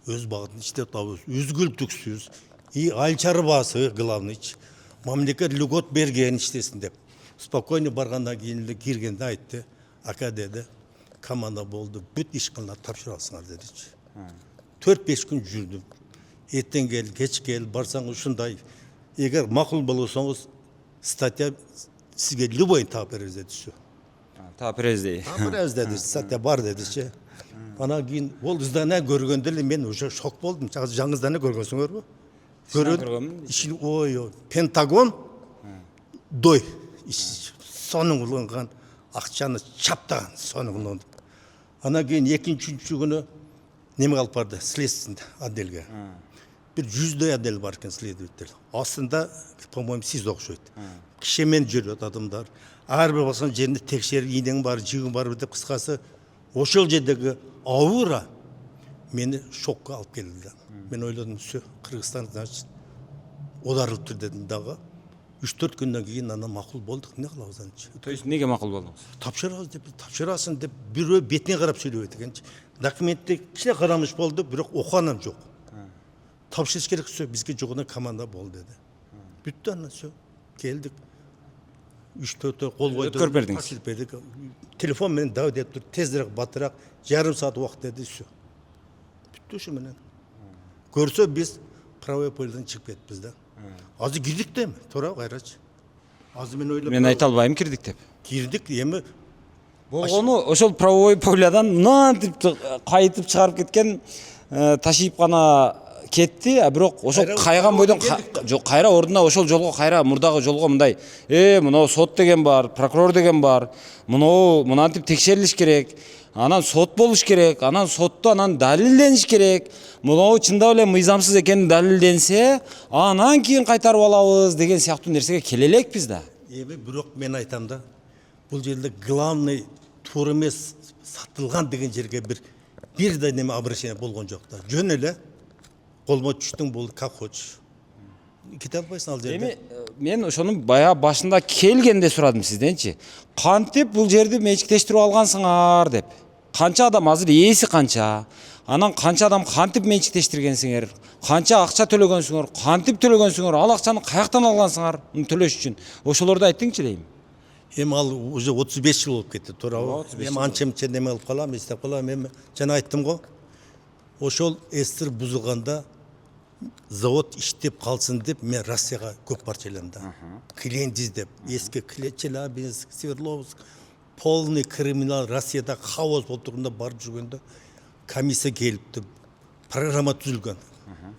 Өз бағытын іште табыз, үзгілтіксіз, айыл шаруасы главный, мамлекет льгот берген іштесін деп. Спокойно барғаннан кейін кіргенде айтты, ака деді, команда болды, бүт ешқылына тапшыра алсыңар деді. 4-5 күн жүрдім. Еттен кел, кеч кел, барсаңыз шындай. Егер мақұл болсаңыз, статья сізге любой тап береді деді.
Тап береді.
Тап береді, статья бар деді. Ана кейін ол издана көргенде мен уже шок болдым. Жаңы издана көргенсіңер бе? Көрген. Ішін ой, Пентагон дой. Соның ұлынған ақшаны чаптаған соның ұлынды. Ана кейін екінші күні неме қалып барды? Следственный отделге. Bir 100'de adel var ki следователь. Aslında, по-моему, siz okşuydu. Kişimen жүреді адамдар. Әрбір басқан жерінде текшер, идің бар, жігін бар деп қысқасы ошол жердегі ауыра мені шокқа алып келді. Мен ойладым, все, Қырғызстан, значит, одарылып тұр дедім дағы. 3-4 күннен кейін ана мақұл болдық, не қылауыз анчы.
То есть неге мақұл болдыңыз?
Тапшырасың деп, біреу бетіне қарап сөйлеп еткенші. Документте кішіне қарамыш болды, бірақ оқанам жоқ. Тапшырыс керек сөз, бізге жоғынан команда болды деді. Бүтті ана сөз, келдік. 3-4 қол қойды.
Өткөріп бердіңіз.
Телефон менен дау деп тұр, тезірек батырақ, жарым саат уақыт деді сөз. Бүтті үші менен. Көрсе біз правое поледан шығып кетпіз да. Азы кирдик деме, тура қайрач. Азы мен ойлап.
Мен айта албайым кирдик деп.
Кирдик, емі.
Оны ошол правовой полядан мынантип кайтып чыгарып кеткен ташип гана кетти, а бирок ошол кайган бойдон жок кайра ордуна ошол жолго кайра мурдагы жолго мындай мынау сот деген бар, прокурор деген бар, мынау мынантип текшерилиш керек, анан сот болуш керек, анан сотто анан далилдениш керек, мынау чындап эле мыйзамсыз экени далилденсе анан кийин кайтарып алабыз деген сыяктуу нерсеге келе элекпиз да.
Эми бирок мен айтам да, бул жерде главный туура эмес сатылган деген жерге бир да неме обращение болгон жок да. Жөн эле колмо түштүң бул как хочешь. Кете албайсың ал жерде.
Мен ошонун бая башында келгенде сурадым сизденчи. Кантип бул жерди менчиктештирип алгансыңар деп. Канча адам азыр ээси канча? Анан канча адам кантип менчиктештиргенсиңер? Канча акча төлөгөнсүңөр? Кантип төлөгөнсүңөр? Ал акчаны каяктан алгансыңар? Муну төлөш үчүн. Ошолорду айтыңчы дейм.
Эми ал уже 35 жыл болуп кетти, туурабы? Эми анча-мынча неме кылып калам, эстеп калам. Эми жана айттым го. Ошол эстир бузулганда завод иштеп калсын деп мен Россияга көп барчылам да. Клиент издеп, эски Челябинск, Свердловск, полный криминал Россияда хаос болуп турганда барып жүргөндө комиссия келипти, программа түзүлгөн.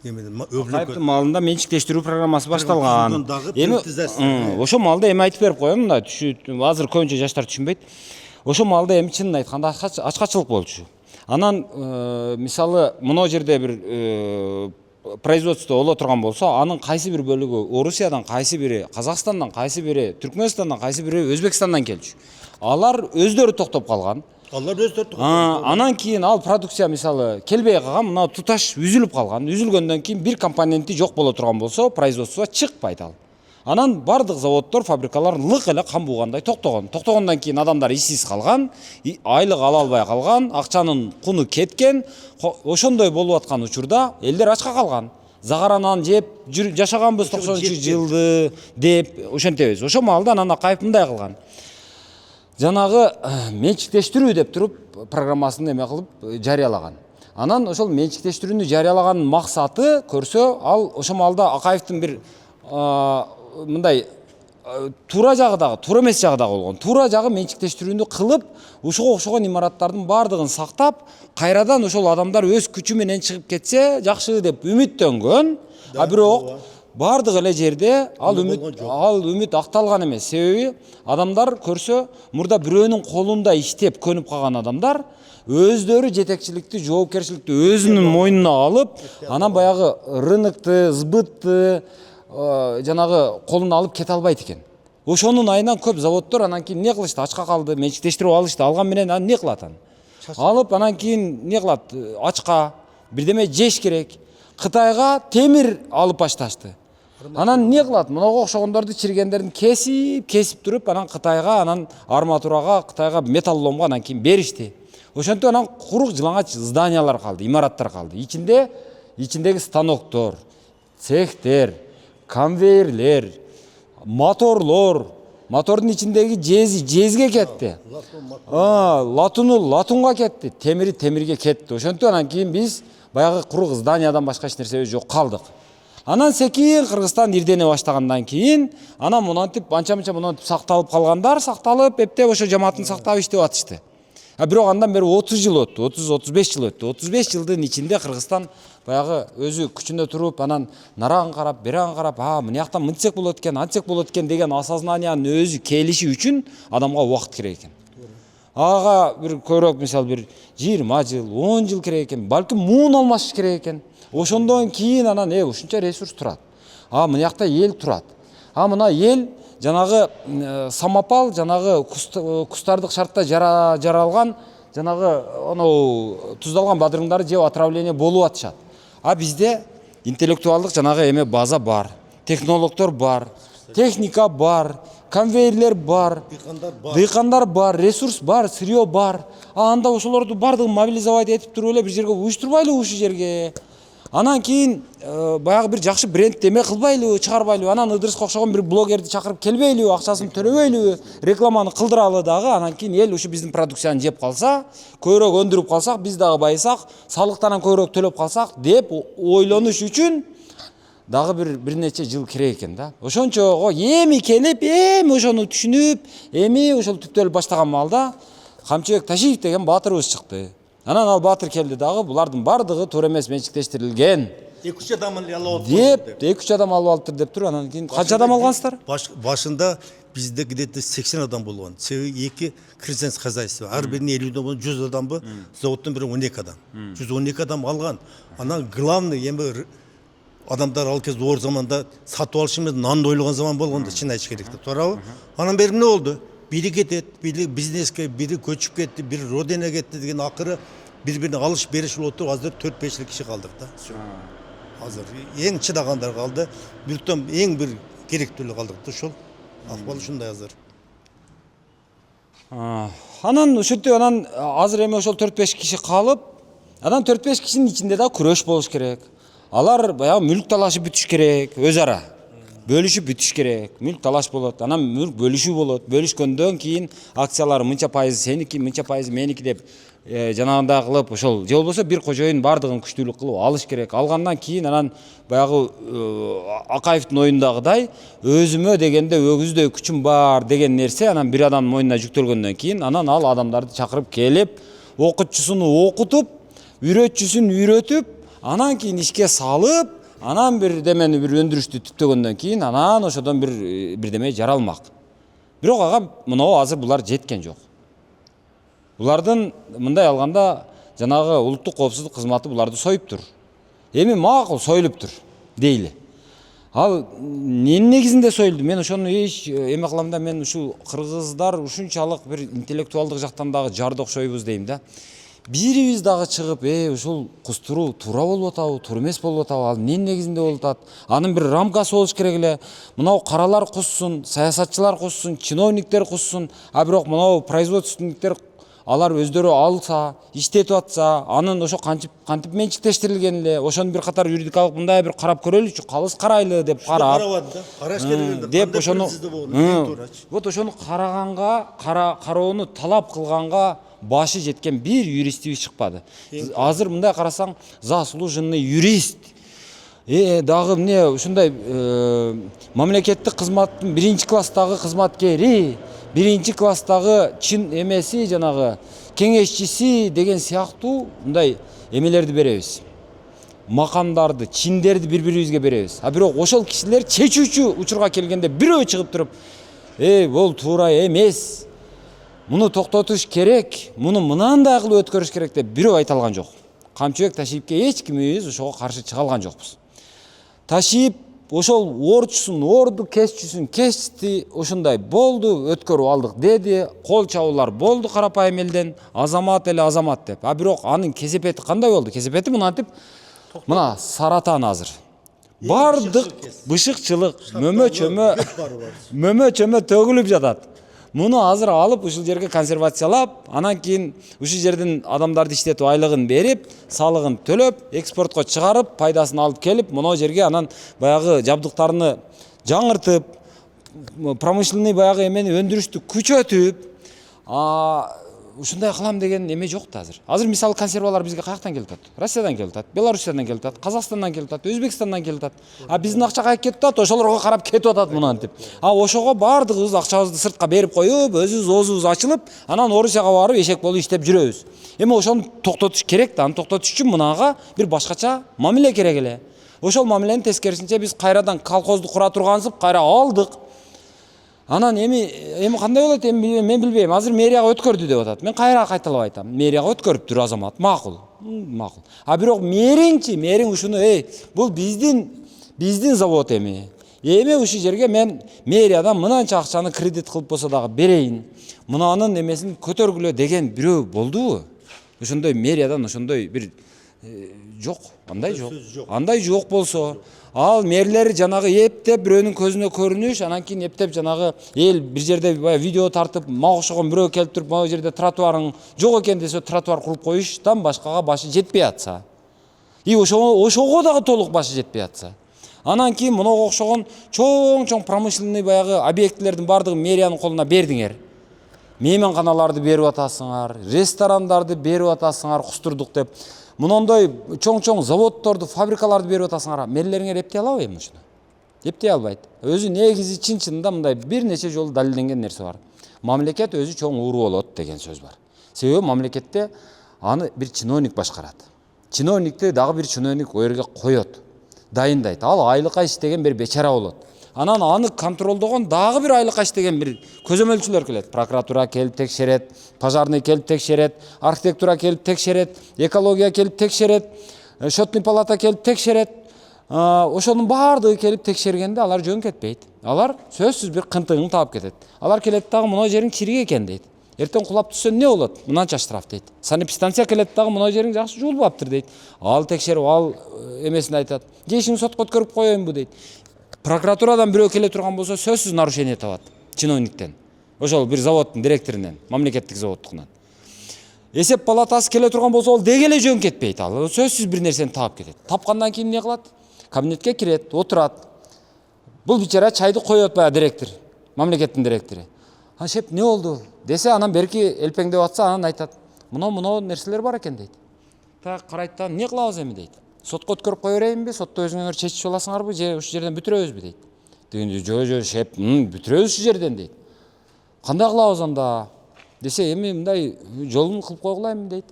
Кайптын малында менчиктештирүү программасы башталган. Эми ошо малда эми айтып берип коем да, азыр көбүнчө жаштар түшүнбөйт. Ошо малда эми чынын айтканда ачкачылык болчу. Анан мисалы мына жерде бир производство боло турган болсо, анын кайсы бир бөлүгү Орусиядан, кайсы бири Казакстандан, кайсы бири Түркмөнстандан, кайсы бири Өзбекстандан келчү. Алар өздөрү токтоп калган.
Алар өздөрү токтоп калган.
Анан кийин ал продукция мисалы келбей калган, мына туташ үзүлүп калган. Үзүлгөндөн кийин бир компоненти жок боло турган болсо, производствого чыкпайт ал. Анан бардык заводдор, фабрикалар лык эле кан бугандай токтогон. Токтогондон кийин адамдар ишсиз калган, айлык ала албай калган, акчанын куну кеткен. Ошондой болуп аткан учурда элдер ачка калган. загаранан жеп жашаганбыз 90-жылды деп ошентебиз. Ошол маалда анан Акаев мындай кылган. Жанагы менчиктештирүү деп туруп программасын эме кылып жарыялаган. Анан ошол менчиктештирүүнү жарыялаган максаты көрсө, ал ошол маалда Акаевдин бир мындай туура жагы дагы, туура эмес жагы дагы болгон. Туура жагы менчиктештирүүнү кылып, ушуга окшогон имараттардын баардыгын сактап, кайрадан ошол адамдар өз күчү менен чыгып кетсе жакшы деп үмүттөнгөн. А бирок баардык эле жерде ал үмүт акталган эмес. Себеби адамдар көрсө, мурда бирөөнүн колунда иштеп көнүп калган адамдар өздөрү жетекчиликти, жоопкерчиликти өзүнүн мойнуна алып, анан баягы рынокты, сбытты жанагы колуна алып кете албайт экен. Ошонун айынан көп заводдор анан кийин эмне кылышты? Ачка калды, менчиктештирип алышты. Алган менен анан эмне кылат анан? Алып анан кийин эмне кылат? Ачка бирдеме жеш керек. Кытайга темир алып башташты. Анан эмне кылат? Мынага окшогондорду чиргендерин кесип туруп, анан Кытайга, анан арматурага, Кытайга металлоломго анан кийин беришти. Ошентип анан курук жылаңач зданиялар калды, имараттар калды. Ичиндеги станоктор, цехтер, конвейерлер, моторлор, мотордун ичиндеги жезге кетти. Латунга кетти, темирге кетти. Ошентип анан кийин биз баягы курук зданиядан башка эч нерсе жок калдык. Анан секин Кыргызстан ирдене баштагандан кийин, анан монантип анча-мынча монантип сакталып калгандар, сакталып, эптеп ошо жамаатын сактап иштеп атышты. Бирок андан бери 30 жыл өттү, 30-35 жыл өттү. 35 жылдын ичинде Кыргызстан баягы өзү күчүнө туруп, анан нарагын карап, берагын карап, мына жактан мынтсек болот экен, антсек болот экен деген осознаниянын өзү келиши үчүн адамга убакыт керек экен. Ага бир көбүрөөк мисалы бир 20 жыл, 10 жыл керек экен, балким муун алмашыш керек экен. Ошондон кийин анан ушунча ресурс турат. Мына жакта эл турат. Мына эл жанагы самопал, жанагы кустардык шартта жаралган, жанагы анау туздалган бадырыңдарды жеп отравление болуп атышат. Бизде интеллектуалдык жанагы эме база бар, технологдор бар, техника бар, конвейерлер бар, дыйкандар бар, ресурс бар, сырье бар. Анда ошолорду бардыгын мобилизовать этип туруп эле бир жерге уюштурбайлыбы ушул жерге? Анан кийин баягы бир жакшы бренд эме кылбайлыбы, чыгарбайлыбы? Анан Ыдырыска окшогон бир блогерди чакырып келбейлиби, акчасын төлөбөйлүбү, рекламаны кылдыралы дагы. Анан кийин эл ушу биздин продукцияны жеп калса, көбүрөөк өндүрүп калсак, биз дагы байысак, салыктан көбүрөөк төлөп калсак деп ойлонуш үчүн дагы бир нече жыл керек экен да. Ошончого эми келип, эми ошону түшүнүп, эми ошол түптөлүп баштаган маалда Камчыбек Ташиев деген баатырыбыз чыкты. Анан ал баатыр келди дагы, булардын бардыгы туура эмес менчиктештирилген.
2-3 адам алып
деп 2-3 адам алып алыптыр деп туруп, анан кийин канча адам алгансыздар?
Башында bizde где-то 80 адам болгон. Себеби 2 крестьянский хозяйство. Ар биринин 50 адам, 100 адамбы, заводтон бир 12 адам. 112 адам алган. Анан главный эми адамдар ал кез оор заманда сатып алыш эмес, нанды ойлогон заман болгондо, чын айтыш керек деп, туурабы? Анан бери эмне болду? Бири кетет, бири бизнеске, бири көчүп кетти, бири родина кетти деген акыры бири-бирине алыш бериш болуп туруп, азыр 4-5 киши калдык да. Азыр эң чыдагандар калды, биртом эң бир керектүүлүү калдык да, ошол. Акыбал ушундай азыр.
Анан ошентип анан азыр эми ошол 4-5 киши калып, анан 4-5 кишинин ичинде да күрөш болуш керек. Алар баягы мүлк талашып бүтүш керек, өз ара. Бөлүшүп бүтүш керек. Мүлк талаш болот, анан мүлк бөлүшүү болот. Бөлүшкөндөн кийин акциялар мынча пайызы сеники, мынча пайызы меники деп жанагындай кылып, ошол же болбосо бир кожоюн бардыгын күчтүүлүк кылып алыш керек. Алгандан кийин анан баягы Акаевдин оюндагыдай өзүмө дегенде өгүздөй күчүм бар деген нерсе анан бир адамдын мойнуна жүктөлгөндөн кийин анан ал адамдарды чакырып келип, окутчусун окутуп, үйрөтчүсүн үйрөтүп, анан кийин ишке салып, анан бир демени бир өндүрүштү түптөгөндөн кийин анан ошодон бирдеме жаралмак. Бирок ага мынау азыр булар жеткен жок. Булардын мындай алганда жанагы улуттук коопсуздук кызматы буларды союптур. Эми макул союлуптур дейли. Ал эмне негизинде союлду? Мен ошону эч эме кылам да, мен ушул кыргыздар ушунчалык бир интеллектуалдык жактан дагы жарды окшойбуз дейм да. Бирибиз дагы чыгып, ушул кустуруу туура болуп атабы, туура эмес болуп атабы, ал эмне негизинде болуп атат? Анын бир рамкасы болуш керек эле. Мынау каралар куссун, саясатчылар куссун, чиновниктер куссун, бирок мынау производственниктер алар өздөрү алса, иштетип атса, анын ошо кантип менчиктештирилген эле, ошону бир катар юридикалык мындай бир карап көрөлүчү, калыс карайлы деп карап,
караш керек
деп ошону вот ошону кароону талап кылганга башы жеткен бир юристибиз чыкпады. Азыр мындай карасаң, заслуженный юрист, дагы эмне ушундай мамлекеттик кызматтын 1-класстагы кызматкери, 1-класстагы чин эмеси, жанагы кеңешчиси деген сыяктуу мындай эмелерди беребиз. Макамдарды, чиндерди бири-бирибизге беребиз. А бирок ошол кишилер чечүүчү учурга келгенде бирөө чыгып туруп, бул туура эмес. Муну токтотуш керек, муну мынандай кылып өткөрүш керек деп бирөө айта алган жок. Камчыбек Ташиевке эч кимибиз ошого каршы чыга алган жокпуз. Ташиев ошол орчусун, орду кечти, ушундай болду, өткөрүп алдык деди, кол чабуулар болду карапайым элден, азамат эле азамат деп. А бирок анын кесепети кандай болду? Кесепети мынантип, мына саратан азыр. Бардык бышыкчылык, мөмө-чөмө төгүлүп жатат. Муну азыр алып ушул жерге консервациялап, анан кийин ушул жерден адамдарды иштетип айлыгын берип, салыгын төлөп, экспортко чыгарып, пайдасын алып келип, мына жерге анан баягы жабдыктарны жаңыртып, промышленный баягы эмени өндүрүштү күчөтүп, ушундай кылам деген эме жок да азыр. Азыр мисалы консервалар бизге каяктан келип атат? Россиядан келип атат, Беларусиядан келип атат, Казакстандан келип атат, Өзбекстандан келип атат. А биздин акча каяка кетип атат? Ошолорго карап кетип атат мынантип. Ошого бардыгыбыз акчабызды сыртка берип коюп, өзүбүз оозубуз ачылып, анан Орусияга барып эшек болуп иштеп жүрөбүз. Эми ошону токтотуш керек да, аны токтотуш үчүн мынага бир башкача мамиле керек эле. Ошол мамиленин тескерисинче биз кайрадан колхозду кура тургансып, кайра алдык. Анан эми кандай болот? Эми мен билбейм. Азыр мэрияга өткөрдү деп атат. Мен кайра кайталап айтам. Мэрияга өткөрүптүр азамат. Макул. А бирок мэриң ушуну, бул биздин завод эми. Эми ушул жерге мен мэриядан мынанча акчаны кредит кылып болсо дагы берейин. Мынанын эмесин көтөргүлө деген бирөө болдубу? Ошондой мэриядан ошондой бир жок. Андай жок болсо, ал мэрлер жанагы эптеп бирөөнүн көзүнө көрүнүш, анан кийин эптеп жанагы эл бир жерде видео тартып, мага окшогон бирөө келип туруп, могу жерде тротуарың жок экен десе, тротуар куруп коюштан башкага башы жетпей атса. Ошого дагы толук башы жетпей атса. Анан кийин мынага окшогон чоң промышленный баягы объектилердин бардыгын мэриянын колуна бердиңер. Мейманканаларды берип атасыңар, ресторандарды берип атасыңар, кустурдук деп. Мындай чоң заводдорду, фабрикаларды берип атасыңар. Мэрлериңер эптей алабы эми ушуну? Эптей албайт. Өзү негизи чын-чынында мындай бир нече жолу далилденген нерсе бар. Мамлекет өзү чоң ууру болот деген сөз бар. Себеби мамлекетте аны бир чиновник башкарат. Чиновникти дагы бир чиновник о жерге коет, дайындайт. Ал айлыкка иштеген бир бечара болот. Анан аны контролдогон дагы бир айлыкка иштеген бир көзөмөлчүлөр келет. Прокуратура келип текшерет, пожарный келип текшерет, архитектура келип текшерет, экология келип текшерет, счетный палата келип текшерет. Ошонун баардыгы келип текшергенде алар жөн кетпейт. Алар сөзсүз бир кынтыгын таап кетет. Алар келет дагы мына жериң чирик экен дейт. Эртең кулап түшсө эмне болот? Мынанча штраф дейт. Санэпидстанция келет дагы мына жериң жакшы жуулбаптыр дейт. Ал текшерип, ал эмесин айтат. Же ишиңи сотко өткөрүп коеюнбу дейт. Прокуратурадан бирөө келе турган болсо сөзсүз нарушение табат чиновниктен. Ошол бир заводдун директорунан, мамлекеттик заводдукунан. Эсеп палатасы келе турган болсо ол деги эле жөн кетпейт. Ал сөзсүз бир нерсени таап кетет. Тапкандан кийин эмне кылат? Кабинетке кирет, отурат. Бул бичара чайды коет баягы директор, мамлекеттин директору. Шеп не болду десе, анан берки элпеңдеп атса, анан айтат. Мына нерселер бар экен дейт. Так карайт да, эмне кылабыз эми дейт. Сотко өткөрүп кое берейинби? Сотто өзүңөр чечип аласыңарбы? Же ушул жерден бүтүрөбүзбү дейт. Дегенде, жо шеп, бүтүрөбүз ушул жерден дейт. Кандай кылабыз анда? Десе, эми мындай жолун кылып койгула дейт.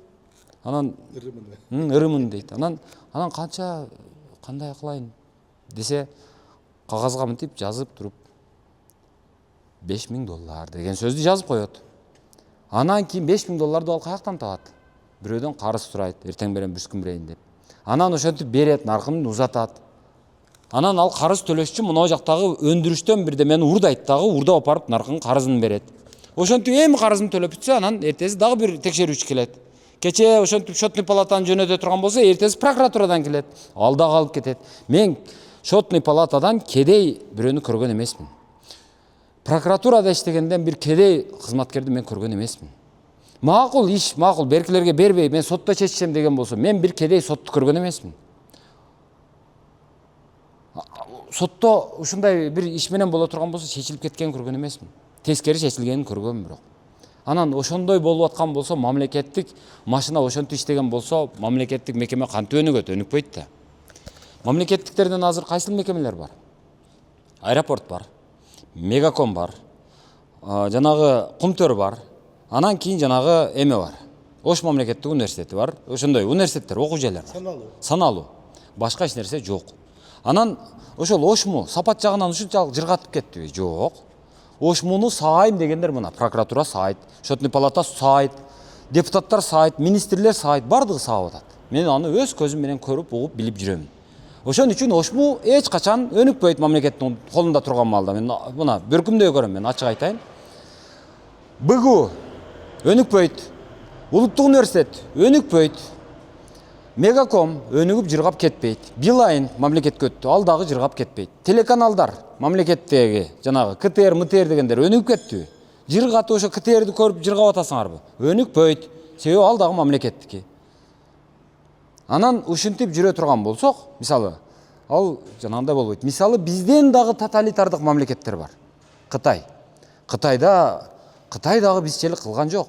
Анан ырымын дейт. Анан кандай кылайын десе, кагазга мынтип жазып туруп $5000 деген сөздү жазып коет. Анан кийин $5000 ал каяктан табат? Бирөөдөн карыз сурайт, эртең менен бүскүн берейин деп. Анан ошентип берет, наркын узатат. Анан ал карыз төлөш үчүн мына жактагы өндүрүштөн бирдемени урдайт дагы, урдап апарып наркын карызын берет. Ошентип эми карызын төлөп бүтсө, анан эртеси дагы бир текшерүүчү келет. Кече ошентип счетный палатаны жөнөтө турган болсо, эртеси прокуратурадан келет. Ал дагы алып кетет. Мен счетный палатадан кедей бирөөнү көргөн эмесмин. Прокуратурада иштегенден бир кедей кызматкерди мен көргөн эмесмин. Макул иш, макул беркилерге бербей мен сотто чечишем деген болсо, мен бир кедей сотто көргөн эмесмин. Сотто ушундай бир иш менен боло турган болсо чечилип кеткенин көргөн эмесмин. Тескери чечилгенин көргөм бирок. Анан ошондой болуп аткан болсо, мамлекеттик машина ошентип иштеген болсо, мамлекеттик мекеме кантип өнүгөт, өнүкпөйт да. Мамлекеттиктерден азыр кайсыл мекемелер бар? Аэропорт бар, Мегаком бар, жанагы Кумтөр бар, анан кийин жанагы эме бар. Ош мамлекеттик университети бар. Ошондой университеттер, окуу жайлар бар. Саналуу. Башка эч нерсе жок. Анан ошол Ошму сапат жагынан ушунчалык жыргатып кеттиби? Жок. Ошмуну саайм дегендер мына прокуратура саайт, Счетный палата саайт, депутаттар саайт, министрлер саайт, бардыгы саап атат. Мен аны өз көзүм менен көрүп, угуп, билип жүрөм. Ошон үчүн Ошму эч качан өнүкпөйт мамлекеттин колунда турган маалда. Мен мына бөркүмдөй көрөм, мен ачык айтайын. БГУ өнүкпөйт. Улуттук университет өнүкпөйт. Мегаком өнүгүп жыргап кетпейт. Билайн мамлекетке өттү, ал дагы жыргап кетпейт. Телеканалдар мамлекеттеги жанагы КТР, МТР дегендер өнүгүп кеттиби? Жыргатып ошо КТРди көрүп жыргап атасыңарбы? Өнүкпөйт. Себеби ал дагы мамлекеттики. Анан ушинтип жүрө турган болсок, мисалы, ал жанагындай болбойт. Мисалы, бизден дагы тоталитардык мамлекеттер бар. Кытай. Кытай дагы бизчелик кылган жок.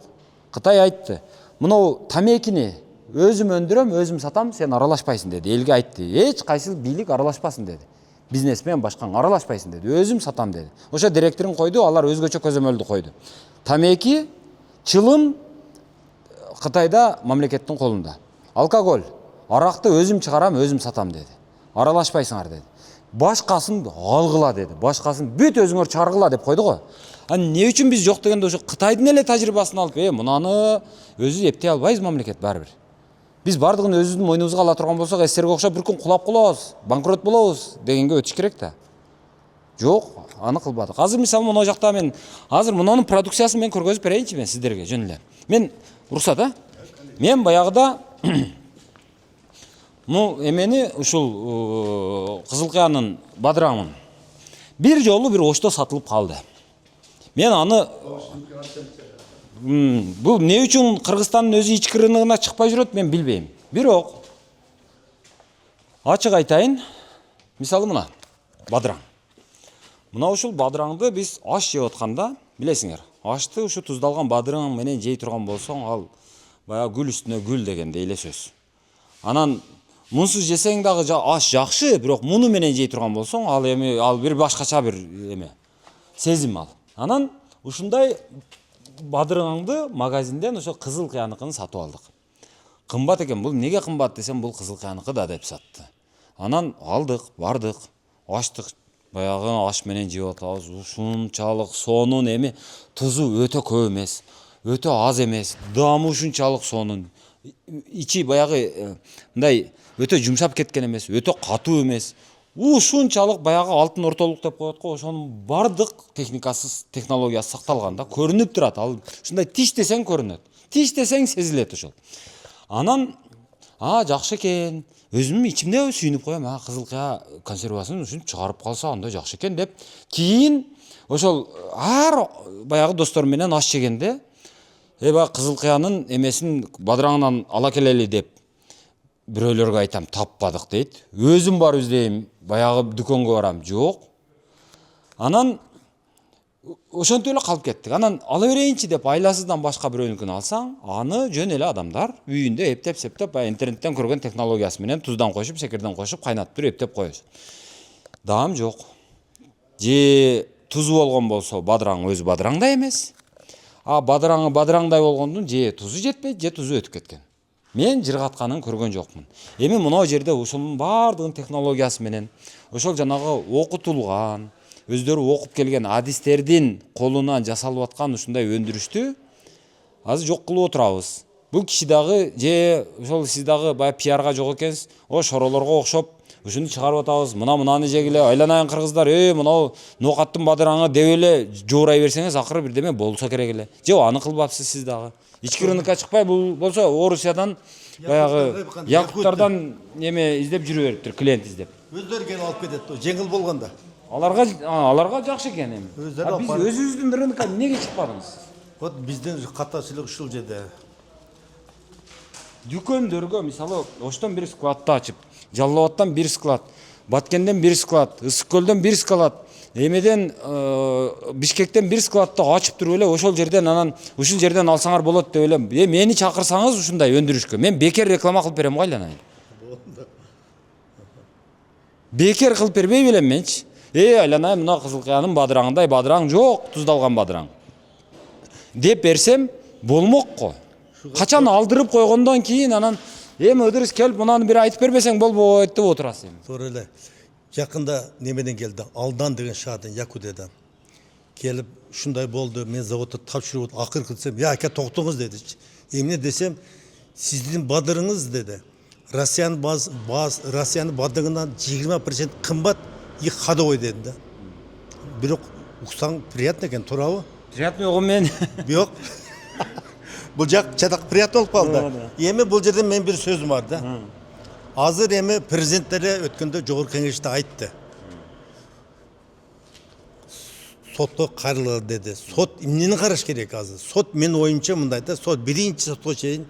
Кытай айтты. Мынау тамекини өзүм өндүрөм, өзүм сатам, сен аралашпайсың деди. Элге айтты. Эч кайсы бийлик аралашпасын деди. Бизнесмен башкаң аралашпайсың деди. Өзүм сатам деди. Ошо директорун койду, алар өзгөчө көзөмөлдү койду. Тамеки, чылым Кытайда мамлекеттин колунда. Алкоголь, аракты өзүм чыгарам, өзүм сатам деди. Аралашпайсыңар деди. Башкасын алгыла деди. Башкасын бүт өзүңөр чаргыла деп койду го. Не үчүн биз жок дегенде ошо Кытайдын эле тажрыйбасын алып, мынаны өзү эптей албайбыз мамлекет баары бир. Биз бардыгын өзүбүздүн мойнубузга ала турган болсок, СССРге окшоп бир күн кулап калабыз, банкрот болобуз дегенге өтүш керек да. Жок, аны кылбадык. Азыр мисалы мына жакта мен азыр мунун продукциясын мен көргөзүп берейинчи мен сиздерге жөн эле. Мен уруксат, мен баягыда эмени ушул Кызылкаянын бадыраңын бир жолу бир Ошто сатылып калды. Мен аны бул не үчүн Кыргызстандын өзү ички рыногуна чыкпай жүрөт, мен билбейм. Бирок ачык айтайын, мисалы мына бадыраң. Мына ушул бадыраңды биз аш жеп атканда, билесиңер, ашты ушу туздалган бадыраң менен жей турган болсоң, ал баягы гүл үстүнө гүл дегенде эле сөз. Анан мунсуз жесең дагы аш жакшы, бирок муну менен жей турган болсоң, ал бир башкача бир эме, сезим ал. Анан ушундай бадыраңды магазинден ошо Кызылкаяныкын сатып алдык. Кымбат экен, бул неге кымбат десем, бул Кызылкаяныкы да деп сатты. Анан алдык, бардык, ачтык, баягы аш менен жеп атабыз. Ушунчалык сонун эми тузу өтө көп эмес, өтө аз эмес, даамы ушунчалык сонун. Ичи баягы мындай өтө жумшап кеткен эмес, өтө катуу эмес. Ушунчалык баягы алтын ортолук деп коет го, ошонун бардык техникасы, технологиясы сакталган да, көрүнүп турат. Ал ушундай тиш десең көрүнөт. Тиш десең сезилет ошол. Анан жакшы экен. Өзүм ичимде сүйүнүп коем, Кызылкая консервасын ушинтип чыгарып калса андай жакшы экен деп. Кийин ошол баягы досторум менен аш жегенде, баягы Кызылкаянын эмесин бадыраңынан ала келели деп бирөөлөргө айтам, таппадык дейт. Өзүм бар издейм, баягы дүкөнгө барам, жок. Анан ошентип эле калып кеттик. Анан ала берейинчи деп айласыздан башка бирөөнүкүн алсаң, аны жөн эле адамдар үйүндө эптеп-септеп, интернеттен көргөн технологиясы менен туздан кошуп, шекерден кошуп, кайнатып туруп эптеп коесуң. Даам жок. Же тузу болгон болсо, бадыраң өзү бадыраңдай эмес. Бадыраңы бадыраңдай болгондун же тузу жетпейт, же тузу өтүп кеткен. Мен жыргатканын көргөн жокмун. Эми мына жерде ошонун бардыгын технологиясы менен, ошол жанагы окутулган, өздөрү окуп келген адистердин колунан жасалып аткан ушундай өндүрүштү азыр жок кылып отурабыз. Бул киши дагы же ошол сиз дагы баягы пиарга жок экенсиз, шоролорго окшоп ушуну чыгарып атабыз, мына-мынаны жегиле, айланайын кыргыздар, мынау ноокаттын бадыраңы деп эле жоорай берсеңиз, акыры бирдеме болсо керек эле. Же аны кылбапсыз сиз дагы. Ички рынокко чыкпай, бул болсо Орусиядан баягы Якуттардан эме издеп жүрүп бериптир, клиент издеп.
Өздөрү келип алып кетет, жеңил болгондо.
Аларга жакшы экен эми. Биз өзүбүздүн рынокко неге чыкпадыңыз?
Вот биздин катачылык ушул жерде.
Дүкөндөргө мисалы оштон бир складты ачып, Жалал Абадтан бир склад, Баткенден бир склад, Ысык көлдөн бир склад, эмеден Бишкектен бир складты ачып туруп эле ошол жерден анан ушул жерден алсаңар болот деп элем. Мени чакырсаңыз ушундай өндүрүшкө, мен бекер реклама кылып берем го айланайын. Бекер кылып бербей белем менчи. Айланайын мына Кызыл Кыянын бадыраңындай бадыраң жок, туздалган бадыраң. Деп берсем болмок го. Качан алдырып койгондон кийин анан Ыдырыс келип мынаны бир айтып бербесең болбойт деп отурасың.
Туура эле. Жакында немеден келди? Алдан деген шаардан, Якутиядан. Келип ушундай болду, мен заводто тапшырып акыркы десем, "Я ака токтоңуз" дедичи. Эмне десем, "Сиздин бадырыңыз" деди. Россиянын бадырыгынан 20% кымбат и ходовой деди да. Бирок уксаң приятно экен, туурабы?
Приятный огон мен.
Бирок бул жак чатак приятно болуп калды. Эми бул жерде мен бир сөзүм бар да. Азыр эми президенттер өткөндө жогорку кеңеште айтты. Сотко кайрылды деди. Сот эмнени караш керек азыр? Сот менин оюмча мындай да, сот биринчи сотко чейин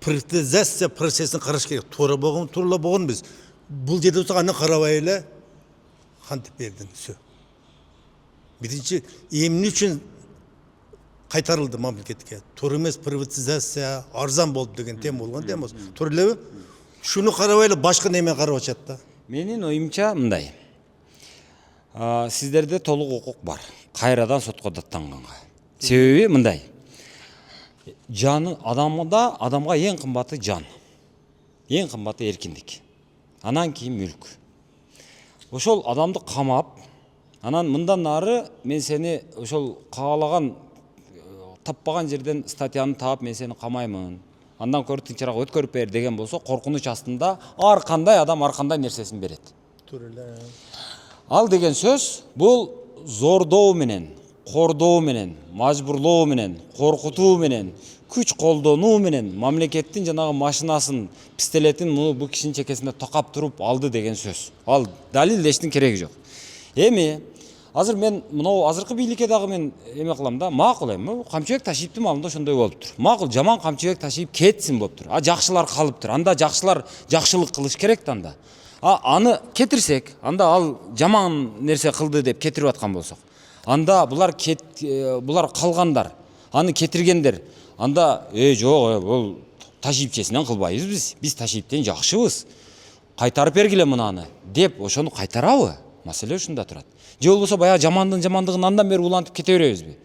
приватизация процессин караш керек. Туура болгон, туура болгон биз. Бул жерде болсо аны карабай эле кантип бердиң, всё. Биринчи эмне үчүн кайтарылды мамлекетке? Туура эмес приватизация, арзан болду деген тема болгон да эмес. Туура элеби? Шуну карабай эле башка неме карап атышат да.
Менин оюмча мындай. Сиздерде толук укук бар. Кайрадан сотко даттанганга. Себеби мындай. Жаны адамга эң кымбаты жан. Эң кымбаты эркиндик. Анан кийин мүлк. Ошол адамды камап, анан мындан нары мен сени ошол каалаган таппаган жерден статьяны таап мен сени камаймын. Андан көрө тынчыраак өткөрүп бер деген болсо коркунуч астында ар кандай адам ар кандай нерсесин берет.
Туура эле.
Ал деген сөз бул зордоо менен, кордоо менен, мажбурлоо менен, коркутуу менен, күч колдонуу менен мамлекеттин жанагы машинасын, пистолетин бул кишинин чекесине такап туруп алды деген сөз. Ал далилдештин кереги жок. Эми азыр мен мынау азыркы бийликке дагы мен эме кылам да, макул эми камчыбек Ташиевдин маалында ошондой болуптур. Макул жаман камчыбек Ташиев кетсин болуптур. Жакшылар калыптыр. Анда жакшылар жакшылык кылыш керек да анда. Аны кетирсек, анда ал жаман нерсе кылды деп кетирип аткан болсок, анда булар калгандар, аны кетиргендер, анда жок, бул Ташиевчесинен кылбайбыз биз Ташиевден жакшыбыз. Кайтарып бергиле мынаны деп ошону кайтарабы? Маселе ушунда турат. Же болбосо баягы жамандыгын андан бери улантып кете беребизби?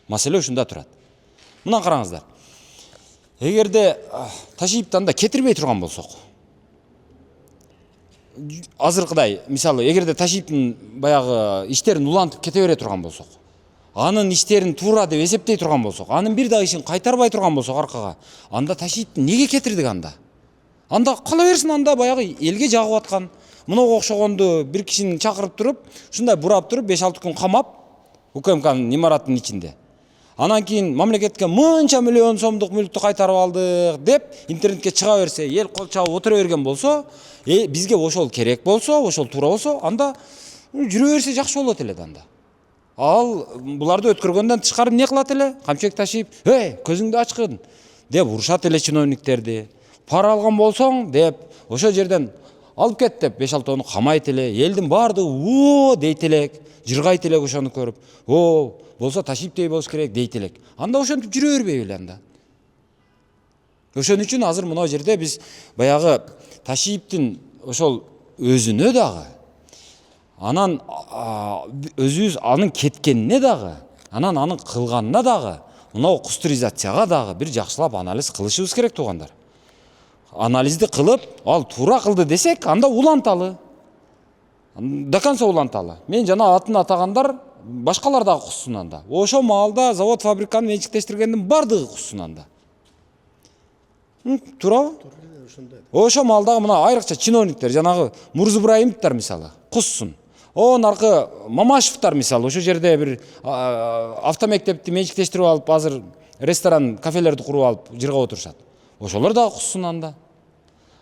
Маселе ушунда турат. Мына караңыздар. Эгерде Ташиевди анда кетирбей турган болсок, азыркыдай, мисалы, эгерде Ташиевдин баягы иштерин улантып кете бере турган болсок, анын иштерин туура деп эсептей турган болсок, анын бир дагы ишин кайтарбай турган болсок аркага, анда Ташиевди неге кетирдик анда? Анда кала берсин, анда баягы элге жагып аткан, мынага окшогонду бир кишини чакырып туруп, ушундай бурап туруп 5-6 күн камап, УКМКнын имараттын ичинде. Анан кийин мамлекетке мынча миллион сомдук мүлктү кайтарып алдык деп интернетке чыга берсе, эл кол чабып отура берген болсо, бизге ошол керек болсо, ошол туура болсо, анда жүрө берсе жакшы болот эле анда. Ал буларды өткөргөндөн тышкары эмне кылат эле? Камчыбек Ташиев, көзүңдү ачкын деп урушат эле чиновниктерди. Пара алган болсоң деп ошол жерден алып кет деп 5-6 тонну камайт эле. Элдин баардыгы дейт элек, жыргайт элек ошону көрүп. Болсо Ташиевдей болуш керек дейт элек. Анда ошентип жүрө бербей эле анда. Ошон үчүн азыр мына жерде биз баягы Ташиевдин ошол өзүнө дагы, анан өзүбүз анын кеткенине дагы, анан анын кылганына дагы, мына кустуризацияга дагы бир жакшылап анализ кылышыбыз керек туугандар. Анализди кылып, ал туура кылды десек, анда уланталы. До конца уланталы. Мен жана атын атагандар башкалар дагы кусsun анда. Ошо маалда завод фабриканы менчиктештиргендин бардыгы кусsun анда. Туурабы? Ошо маалдагы мына айрыкча чиновниктер, жанагы Мурз Ибраимовдор мисалы, кусsun. Наркы Мамашевдор мисалы, ошо жерде бир автомектепти менчиктештирип алып, азыр ресторан, кафелерди куруп алып жыргап отурушат. Ошолор дагы кусsun анда.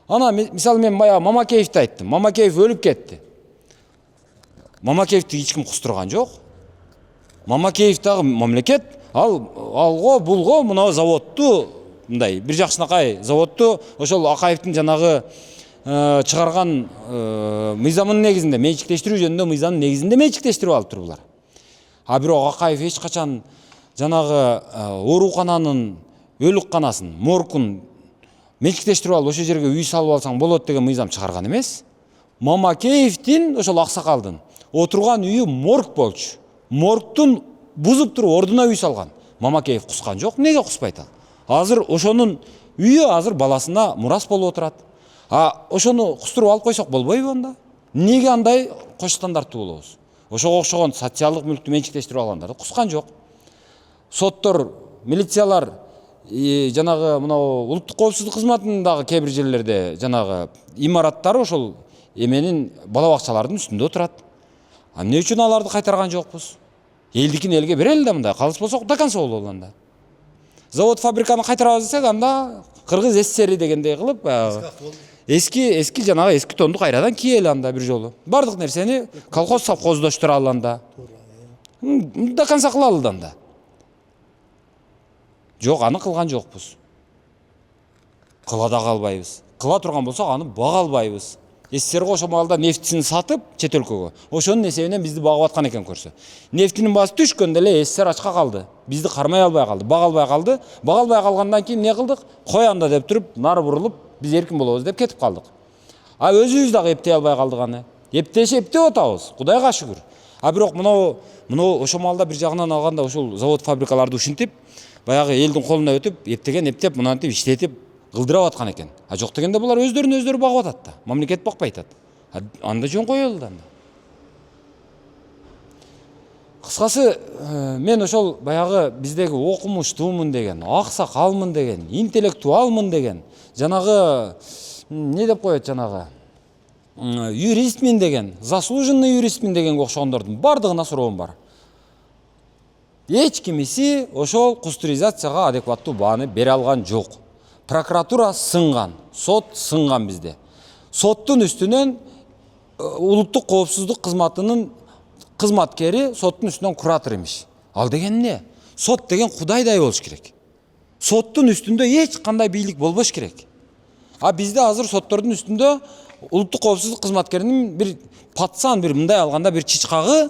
Мисалы мен баягы Мамакеевди айттым. Мамакеев өлүп кетти. Мамакеевди эч ким кустурган жок. Мамакеев дагы мамлекет алго булго мына заводду мындай бир жакшынакай заводду ошол Акаевдин жанагы чыгарган мыйзамынын негизинде менчиктештирүү жөнүндө мыйзамдын негизинде менчиктештирип алып тур булар. А бирок Акаев эч качан жанагы оорукананын өлүкканасын, моргун менчиктештирип алып ошол жерге үй салып алсаң болот деген мыйзам чыгарган эмес. Мамакеевдин ошол аксакалдын отурган үйү морг болчу. Моргтун бузуп туруп ордуна үй салган. Мамакеев кускан жок. Неге куспайт ал? Азыр ошонун үйү азыр баласына мурас болуп отурат. А ошону кустуруп алып койсок болбойбу анда? Неге андай кош стандарттуу болобуз? Ошого окшогон социалдык мүлктү менчиктештирип алгандарды кускан жок. Соттор, милициялар жанагы мынау улуттук коопсуздук кызматындагы кээ бир жерлерде жанагы имараттары ошол эменин бала бакчалардын үстүндө отурат. А эмне үчүн аларды кайтарган жокпуз? Элдикин элге берели да мындай. Калыс болсок до конца болобу анда. Завод фабриканы кайтарабыз десек анда Кыргыз СССР дегендей кылып эски жанагы эски тонду кайрадан кийели анда бир жолу. Бардык нерсени колхоз совхоздоштуралы анда. До конца кылалы да анда. Жок, аны кылган жокпуз. Кыла да калбайбыз. Кыла турган болсок аны бага албайбыз. СССРго ошол маалда нефтисин сатып чет өлкөгө. Ошонун эсебинен бизди багып аткан экен көрсө. Нефтинин баасы түшкөндө эле СССР ачка калды. Бизди кармай албай калды, бага албай калды. Бага албай калгандан кийин эмне кылдык? Кой анда деп туруп, нары бурулуп, биз эркин болобуз деп кетип калдык. А өзүбүз дагы эптей албай калдык аны. Эптеп атабыз. Кудайга шүгүр. А бирок мынау ошол маалда бир жагынан алганда ошол завод фабрикаларды ушинтип, баягы элдин колуна өтүп, эптеп, мынантип иштетип кылдырап аткан экен. А жок дегенде булар өздөрүн багып атат да. Мамлекет бакпай атат. Анда жөн коелу да анда. Кыскасы, мен ошол баягы биздеги окумуштуумун деген, аксакалмын деген, интеллектуалмын деген, жанагы не деп коет жанагы юристмин деген, заслуженный юристмин дегенге окшогондордун бардыгына суроом бар. Эч кимиси ошол кустуризацияга адекваттуу бааны бере алган жок. Прокуратура сынган, сот сынган бизде. Соттун үстүнөн улуттук коопсуздук кызматынын кызматкери соттун үстүнөн куратор имиш. Ал деген эмне? Сот деген кудайдай болуш керек. Соттун үстүндө эч кандай бийлик болбош керек. А бизде азыр соттордун үстүндө улуттук коопсуздук кызматкеринин бир патсан бир мындай алганда бир чычкагы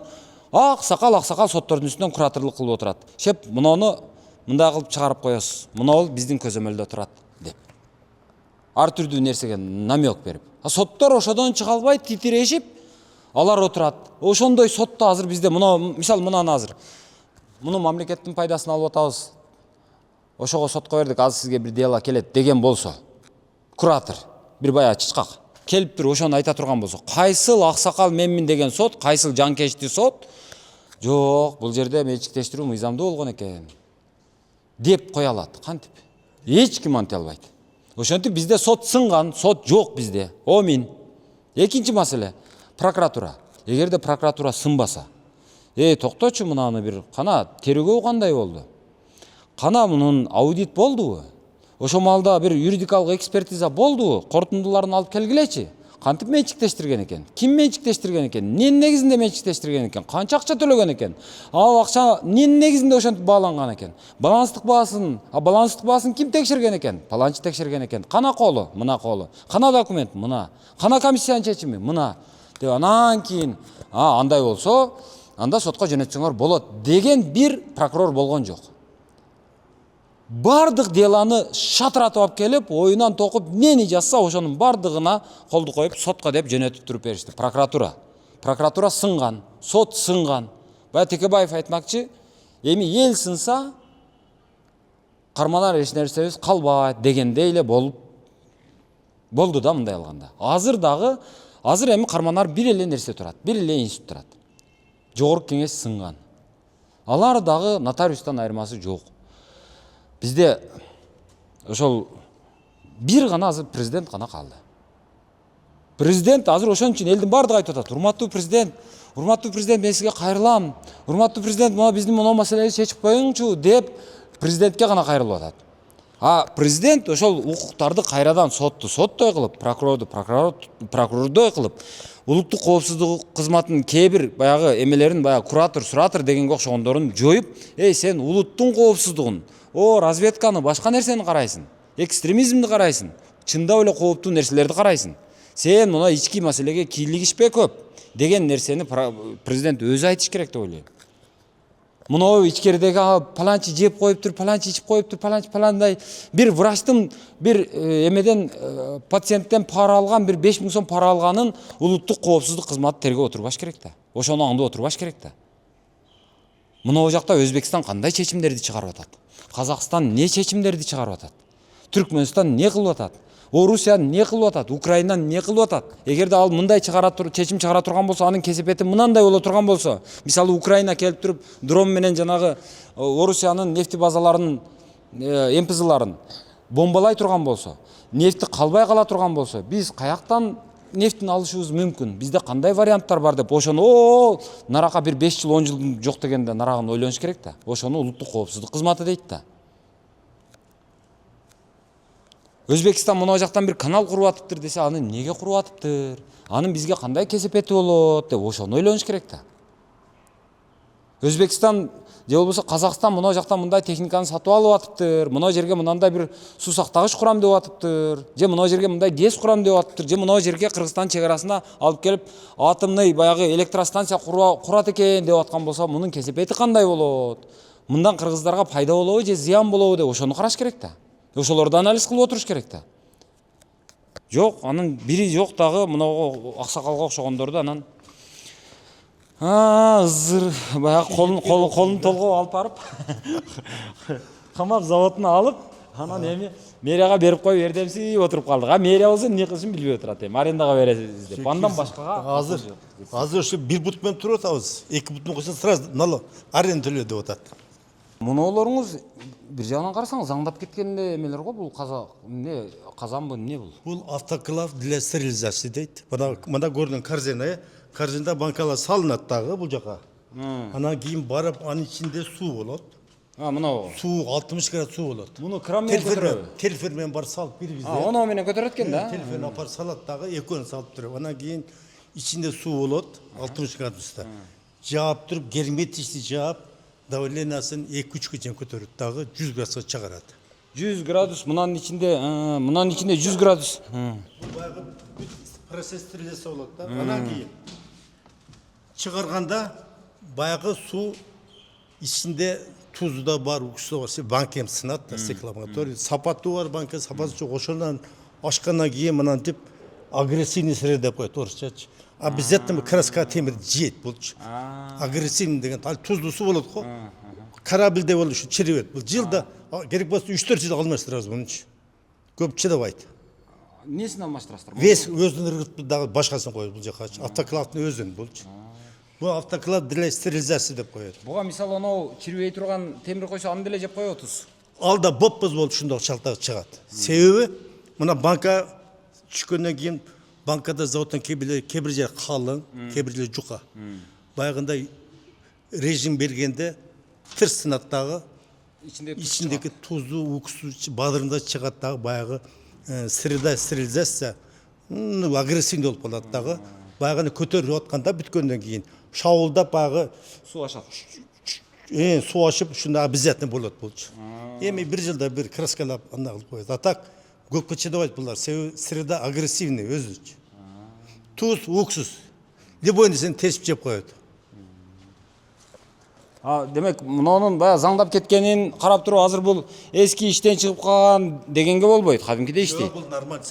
аксакал соттордун үстүнөн кураторлук кылып отурат. Шеп муну мындай кылып чыгарып коесуз. Мына биздин көзөмөлдө турат деп. Ар түрдүү нерсеге намек берип. А соттор ошодон чыга албай титирешип алар отурат. Ошондой сотто азыр бизде мисалы мынаны азыр муну мамлекеттин пайдасын алып атабыз. Ошого сотко бердик, азыр сизге бир дело келет деген болсо, куратор бир баягы чычкак келип туруп ошону айта турган болсо, кайсыл аксакал менмин деген сот, кайсыл жанкечти сот жок, бул жерде менчиктештирүү мыйзамдуу болгон экен деп кое алат. Кантип? Эч ким анте албайт. Ошентип бизде сот сынган, сот жок бизде. Мин. Экинчи маселе, прокуратура. Эгерде прокуратура сынбаса, токточу мынаны бир кана тергөө кандай болду? Кана мунун аудит болдубу? Ошо маалда бир юридикалык экспертиза болдубу? Корутундуларын алып келгилечи. Кантип менчиктештирген экен? Ким менчиктештирген экен? Эмненин негизинде менчиктештирген экен? Канча акча төлөгөн экен? Ал акча эмненин негизинде ошентип бааланган экен? Баланстык баасын ким текшерген экен? Паланчы текшерген экен. Кана колу? Мына колу. Кана документ? Мына. Кана комиссиянын чечими? Мына. Деп анан кийин андай болсо, анда сотко жөнөтсөңөр болот деген бир прокурор болгон жок. Бардык деланы шатыратып алып келип, оюнан токуп, нени жазса ошонун бардыгына колду коюп, сотко деп жөнөтүп туруп беришти. Прокуратура сынган, сот сынган. Бая Текебаев айтмакчы, эми эл сынса, карманар эч нерсебиз калбайт дегендей эле болду да мындай алганда. Азыр эми карманар бир эле нерсе турат, бир эле институт турат. Жогорку кеңеш сынган. Алар дагы нотариустан айырмасы жок. Бизде ошол бир гана азыр президент гана калды. Президент азыр ошон үчүн элдин бардыгы айтып атат. Урматтуу президент, мен сизге кайрылам. Урматтуу президент, мына биздин мына маселени чечип коюңчу деп президентке гана кайрылып атат. А президент ошол укуктарды кайрадан соттой кылып, прокурордой кылып, улуттук коопсуздук кызматынын кээ бир баягы эмелерин, баягы суратор дегенге окшогондорун жоюп, сен улуттун коопсуздугун, разведканы, башка нерсени карайсың, экстремизмди карайсың, чындап эле кооптуу нерселерди карайсың. Сен мына ички маселеге кийлигишпе көп деген нерсени президент өзү айтыш керек деп ойлойм. Мынау ичкеридеги паланчы жеп коюптур, паланчы ичип коюптур, паландай бир врачтын бир эмеден пациенттен пара алган, бир 5 000 сом пара алганын улуттук коопсуздук кызматы тергеп отурбаш керек да. Ошону аңдып отурбаш керек да. Мына жакта Өзбекстан кандай чечимдерди чыгарып атат? Казакстан не чечимдерди чыгарып атат? Түркмөнстан не кылып атат? Орусия не кылып атат? Украина не кылып атат? Эгерде ал мындай чечим чыгара турган болсо, анын кесепети мынандай боло турган болсо, мисалы Украина келип туруп дрон менен жанагы Орусиянын нефти базаларынын МПЗларын бомбалай турган болсо, нефти калбай кала турган болсо, биз каяктан нефтин алышыбыз мүмкүн? Бизде кандай варианттар бар деп, ошону нарака бир 5 жыл 10 жыл жок дегенде нарагын ойлонуш керек да. Ошону улуттук коопсуздук кызматы дейт да. Өзбекстан мына жактан бир канал куруп атыптыр десе, аны неге куруп атыптыр? Анын бизге кандай кесепети болот деп ошону ойлонуш керек да. Өзбекстан же болбосо Казакстан мына жактан мындай техниканы сатып алып атыптыр, мына жерге мындай бир суу сактагыч курам деп атыптыр, же мына жерге мындай ГЭС курам деп атыптыр, же мына жерге Кыргызстан чек арасына алып келип атомный баягы электростанция курат экен деп аткан болсо, мунун кесепети кандай болот? Мындан кыргыздарга пайда болобу же зыян болобу деп ошону караш керек да. Ошолорду анализ кылып отуруш керек да. Жок, анын бири жок дагы мынау аксакалга окшогондорду анан ызыр баягы колун толгоп алып барып камап заводуна алып, анан эми мэрияга берип коюп эрдемсип отуруп калдык. Мэрия болсо эмне кылышын билбей отурат, эми арендага бересиз деп. Андан башкага
азыр ушу 1 бут менен туруп атабыз. 2 бутун койсо сразу налог аренда төлө деп атат.
Мунулоруңуз бир жагынан карасаң заңдап кеткен эмелер го, бул казанбы эмне бул?
Бул автоклав для стерилизации дейт. Мына көрдүң корзина, корзинада банкалар салынат дагы бул жака. Анан кийин барып, анын ичинде суу болот.
Мына
Суу 60 градус суу болот.
Муну кран менен көтөрөбү?
Телефон менен бар салып бирибизде.
Оно менен көтөрөт экен да.
Телефон апар салат дагы, экөөнү салып туруп. Анан кийин ичинде суу болот 60 градуста. Жаап туруп, герметичный жаап, давлениясын 2-3 чейин көтөрүп дагы 100 градуска чыгарат.
100 градус, мунун ичинде 100 градус.
Бул баягы процесс стерилизация болот да. Анан кийин чыгарганда баягы суу ичинде тузу да бар, уксу да бар, банкем сынат да, стекломатор. Сапаты бар банка, сапаты жок. Ошондон ашкандан кийин мынантип агрессивный сыра деп коет орусчачы. Обязательно краска темир жейт булчу. Агрессивный деген тузлуу суу болот го. Корабльде болуп ушу чирибет. Бул жылда керек болсо 3-4 жыл алмайсыз сразу мунчу. Көп чыдабайт.
Несин алмаштырасыздар?
Вес өзүнүн ыргытып дагы башкасын коет бул жака. Автоклавдын өзүн булчу. Бул автоклав для стерилизации деп коет.
Буга мисалы анау чирбей турган темир койсо аны деле жеп коебуз.
Ал да боппоз болуп ушундой чалтак чыгат. Себеби мына банка түшкөндөн кийин банкада заводдон кээ бир жер калың, кээ бир жер жука. Баягындай режим бергенде тырсынат дагы ичиндеги тузу, уксу бадырында чыгат дагы баягы стерилизация агрессивный болуп калат дагы. Баягы көтөрүп атканда бүткөндөн кийин шабуулдап баягы
суу ашат.
Суу ашып ушунда обязательно болот болчу. Эми бир жылда бир краскалап андай кылып коет. А так көпкө чыдабайт булар. Себеби среда агрессивный өзүчө. Туз, уксус. Любой нерсени тесип жеп коет.
Демек, мунун баягы заңдап кеткенин карап туруп, азыр бул эски иштен чыгып калган дегенге болбойт. Кадимкидей иштейт.
Бул нормаль.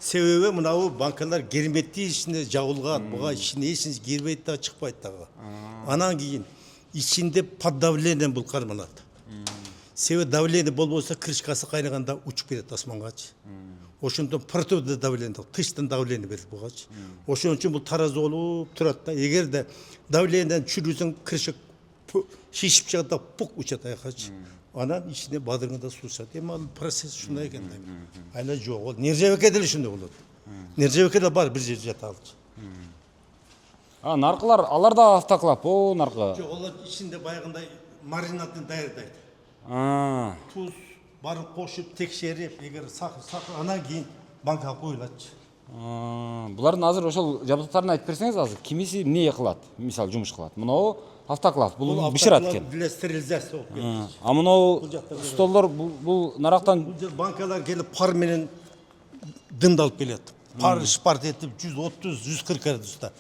Себеби мынабу банкалар герметти ичинде жабылган. Буга ичине эч нерсе кирбейт да, чыкпайт дагы. Анан кийин ичинде под давлением бул кармалат. Себеби давление болбосо крышкасы кайнаганда учуп кетет асмангачы. Ошондон противный давление, тыштан давление берет бугачы. Ошон үчүн бул таразы болуп турат да. Эгерде давлениеден чүрүсөң крышка шишип чыгат да пук учат аякачы. Анан ичине бадырыңда суу чыгат. Эми ал процесс ушундай экен да. Айна жок. Ол нержавекте деле ушундай болот. Нержавекте бар бир жер жата алчы.
Наркылар, алар да автоклав, наркы.
Жок, олар ичинде баягындай маринадын даярдайт. Туз, барын қошып текшеріп егер анан кейін банкаға қойылады.
Булардын азыр ошол жабдыктарын айтып берсеңиз азыр кимиси эмне кылат? Мисалы жумуш кылат. Мынау автоклав, бул бишират экен.
Для стерилизация болуп кетти.
А мынау столдор бул нарактан
Бул жер банкалар келип пар менен дымды алып келет. Пар шпарт етіп 130-140 градуста.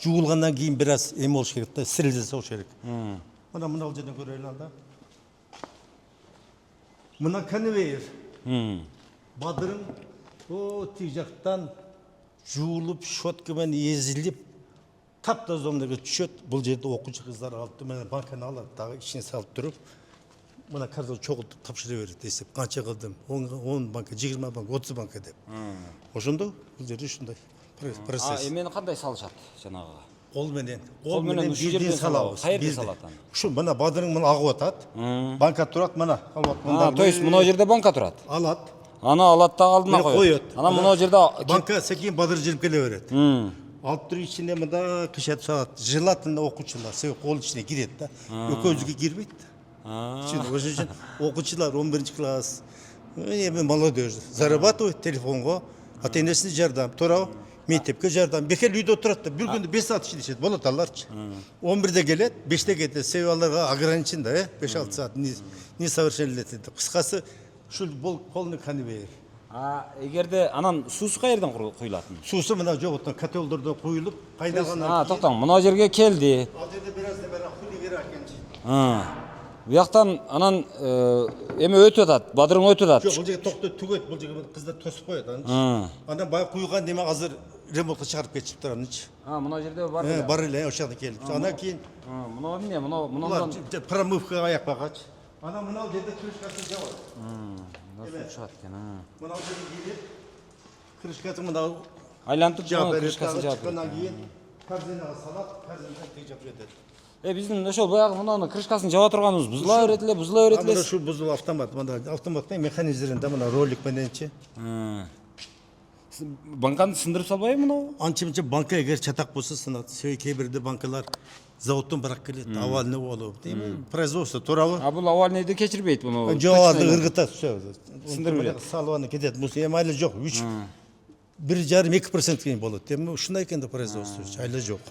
Жуылғандан кейін біраз эме болуш керек да, стерилизация болуш керек. Мына жерден көрөйлү анда. Мына конвейер. Бадырын тиги жактан жуылып, щеткамен езилип, таптаза өмдөккө түшөт. Бул жерде окуучу кыздар алып, мына банканы алат, дагы ичине салып туруп, мына картон чогултуп тапшыра берет десеп, канча кылдым? 10 банка, 20 банка, 30 банка деп. Ошондо бул жерде ушундай процесс.
Эмени кандай салышат жанагыга?
Кол менен
ушул жерден салабыз. Каерде салат аны?
Ушу мына бадырың мына агып атат. Банка турат мына.
То есть мына жерде банка турат.
Алат.
Аны алат да алдына коёт. Анан мына жерде
банка секин бадыр жылып келе берет. Алып туруп ичине мында кышатып салат. Желательно окуучулар себеп кол ичине кирет да. Экөөбүзгө кирбейт. Ошон үчүн окуучулар 11 класс эми молодежь зарабатывать телефонго, ата-энесине жардам, туурабы? Мектепке жардам. Бекер үйдө турат да, бир күндө 5 саат иштешет, болот аларчы. 11-де келет, 5-те кетет, себеп аларга ограничен да, 5-6 саат несовершеннолетний. Кыскасы, ушул бул полный конвейер.
Эгерде анан суусу каерден куюлатын?
Суусу мына жоготон котелдордон куюлуп, кайнагандан
кийин. Токтоң, мына жерге келди.
Ал жерде бир аз бара хули экенчи.
Буяктан анан эме өтүп атат, бадырың өтүп атат.
Жок, бул жерге токтоп түгөт, бул жерге кыздар тосуп коет анчы. Анан баягы куйган неме азыр ремонтко чыгарып кетип турамынчы.
Мына жерде бар.
Бар эле, ошол жерде келип. Анан кийин
мына эмне? Мына
промывкага аяк багач. Анан мына жерде крышкасын жабат.
Суу чыгат экен.
Мына жерге кирип крышкасын мына
айлантып
жаап берет.
крышкасын жаап.
Чыккандан кийин корзинага салат, корзинадан тек жаап кетет.
Биздин ошол баягы мынаны крышкасын жаба турганыбыз бузула берет эле.
Мына ушул бузул автомат, мына автоматтын механизминде мына ролик мененчи.
Банканы сындырып салбайбы мынау?
Анча-мынча банка эгер чатак болсо сынат. Себеби кээ бирде банкалар заводдон барак келет, авальный болуп, дейм, производство туурабы?
Бул авальныйды кечирбейт муну.
Жок, аны ыргытат, все.
Сындырып берет.
Салып аны кетет. Бул эми айла жок. 1,5-2% кийин болот. Эми ушундай экен да производство, айла жок.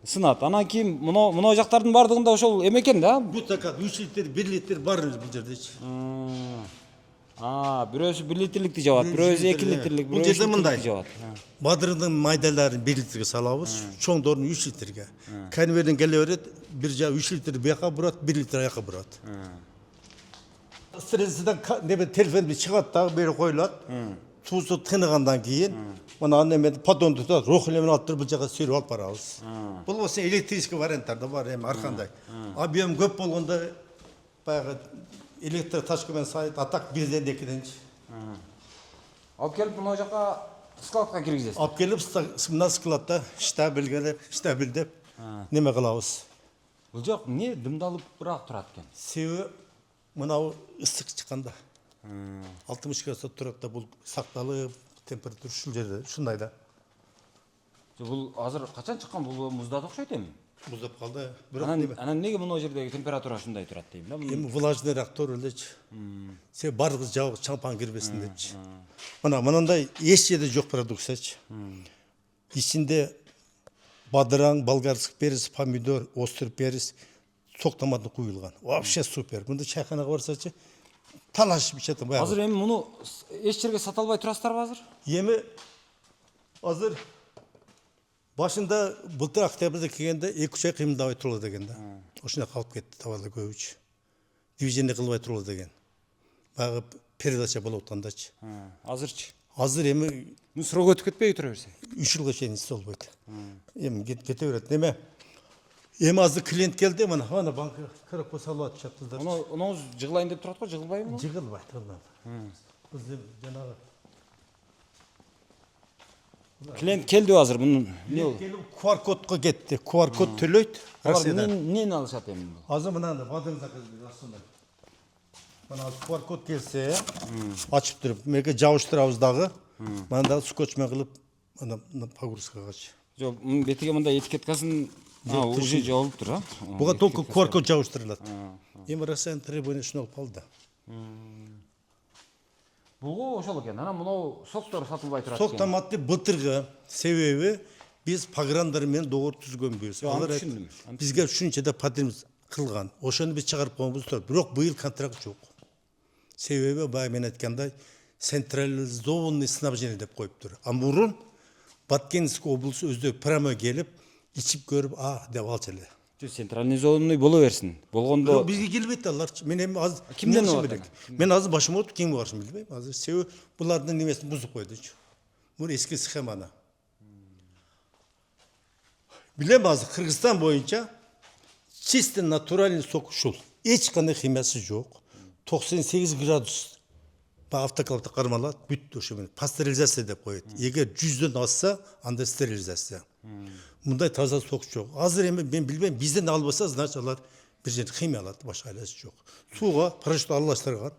Сынат. Анан кийин мына жактардын бардыгында ошол эме экен да?
Бут закат 3 литр, 1 литр бар бул жердечи.
Бирөөсү 1 литрликти жабат, бирөөсү 2 литрлик,
бул жерде мындай
жабат.
Бадырдын майдаларын 1 литрге салабыз, чоңдорун 3 литрге. Конвейерден келе берет, бир жагы 3 литр бияка бурат, 1 литр аяка бурат. Стерилизациядан неме телефон чыгат дагы бери коюлат. Суусу тыныгандан кийин мына аны эме поддонду tutат, рохлемен алып туруп бул жака сүйрөп алып барабыз. Бул болсо электрический варианттар да бар, эми ар кандай. Объем көп болгондо баягы электр ташкамен сайт, атак бирден экиденчи.
Алып келип мына жака складка киргизесиз.
Алып келип мына складта штабелдеп неме кылабыз.
Бул жок эмне дымдалып бирок турат экен?
Себеби мынау ысык чыкканда 60 градуста турат да, бул сакталып, температура ушул жерде, ушундай да.
Бул азыр качан чыккан? Бул муздат окшойт эми.
Муздап калды. Бирок неме?
Анан эмнеге мына жердеги температура ушундай турат дейм да?
Эми влажныйраак туруп элечи. Себеби бардыгы жабык, чаңпан кирбесин депчи. Мынандай эч жерде жок продукциячы. Ичинде бадыраң, болгарский перец, помидор, острый перец, сок томаты куюлган. Вообще супер. Мында чайханага барсачы талашып ичет баягы.
Азыр эми муну эч жерге сата албай турасыздарбы азыр?
Эми азыр башында былтыр октябрда келгенде 2-3 ай кыймылдабай турулат деген да. Ошондой калып кетти товарлар көбүчө. Движение кылбай турулат деген. Баягы передача болуп аткандачы.
Азырчы.
Азыр эми
срок өтүп кетпейби тура берсе?
3 жылга чейин иштей болбойт. Эми кете берет. Неме? Эми азыр клиент келди, мына банка кырып салып атышат.
Оноңуз жыгылайын деп турат го, жыгылбайбы?
Жыгылбайт, Биз жанагы
клиент келди азыр мунун эмне болду?
QR кодко кетти. QR код төлөйт.
Эмнени алышат эми?
Азыр мынандай бадырың заказы астында. Мына QR код келсе, ачып туруп, меге жабыштырабыз дагы. Мында скотчмен кылып, ана погрузкагачы.
Жок, бетиге мындай этикеткасын уже жабылып тур, а?
Буга только QR код жабыштырылат. Эми Россиян требование ушуну алып калды.
Булго ошол экен. Анан мынау соктор сатылбай турат.
Сок томатты былтырғы себеби биз пограндар менен договор түзгөнбүз.
Аны
Алар
түшүндүм.
бизге ушунчада патент кылган. Ошону биз чыгарып койгонбуз. Бирок быйыл контракт жок. Себеби баягы мен айткандай централизованный снабжение деп коюптур. А мурун Баткенский облусу өздөрү прямо келип, ичип көрүп, деп алчу эле.
Централизованный боло берсин. Болгондо
Бирок бизге келбейт алар. Мен эми азыр
Кимден алат?
Мен азыр башыма отуруп кимге каршы билбейм. Азыр себеби булардын немесин бузуп койдучу. Бул эски схеманы. Билем азыр Кыргызстан боюнча чисто натуральный сок ушул. Эч кандай химиясы жок. 98 градус автоклавда кармалат, бүт ошо менен пастеризация деп коет. Эгер 100дөн асса, анда стерилизация. Мындай таза сок жок. Азыр эми мен билбейм, бизден албаса, значит алар бир жерде химия алат, башка айласы жок. Сууга порошок аралаштырган.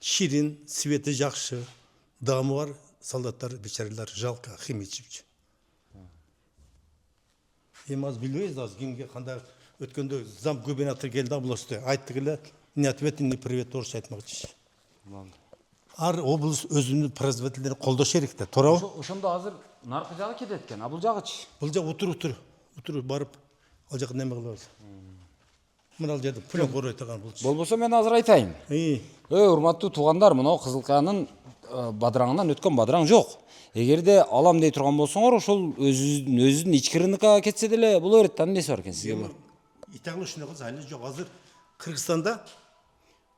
Ширин, цвети жакшы, дамы бар, солдаттар, бечаралар жалко химия ичипчи. Эми азыр билбейбиз, азыр кимге кандай өткөндө зам губернатор келди областта, айтты эле, не ответ, не привет орусча айтмакчы. Ар облус өзүнүн производителдерин колдош керек да, туурабы?
ошондо азыр наркы жагы кетет экен. А бул жагычы?
Бул жак утур барып, ал жакка неме кылабыз. Мына ал жерде пулен корой турган булчу.
Болбосо мен азыр айтайын. Урматтуу туугандар, мынау Кызыл Каянын бадыраңынан өткөн бадыраң жок. Эгерде алам дей турган болсоңор, ошол өзүнүн ички рынокко кетсе деле боло берет да, эмнеси бар экен сизге бул?
Итагыл ушуна кылса айла жок. Азыр Кыргызстанда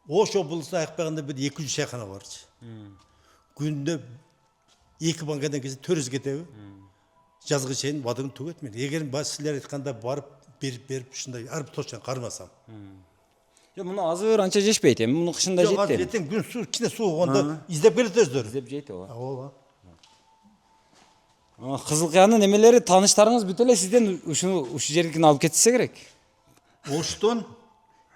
ошо булса айыкпаганда бир 200 чайкана бар. Күндө 2 банкадан кесе 400 кетеби? Жазгы чейин бадырын төгөт мен. Эгер силер айтканда барып берип ушундай ар точно кармасам.
Муну азыр анча жешпейт, эми муну кышында
Жок,
жетти.
ертең күн суу, кичине суу болгондо издеп келет өздөрү.
Издеп жейт, ооба.
Ооба.
Кызыл Каянын эмелери тааныштарыңыз бүт эле сизден ушу жердикин алып кетсе керек.
Оштон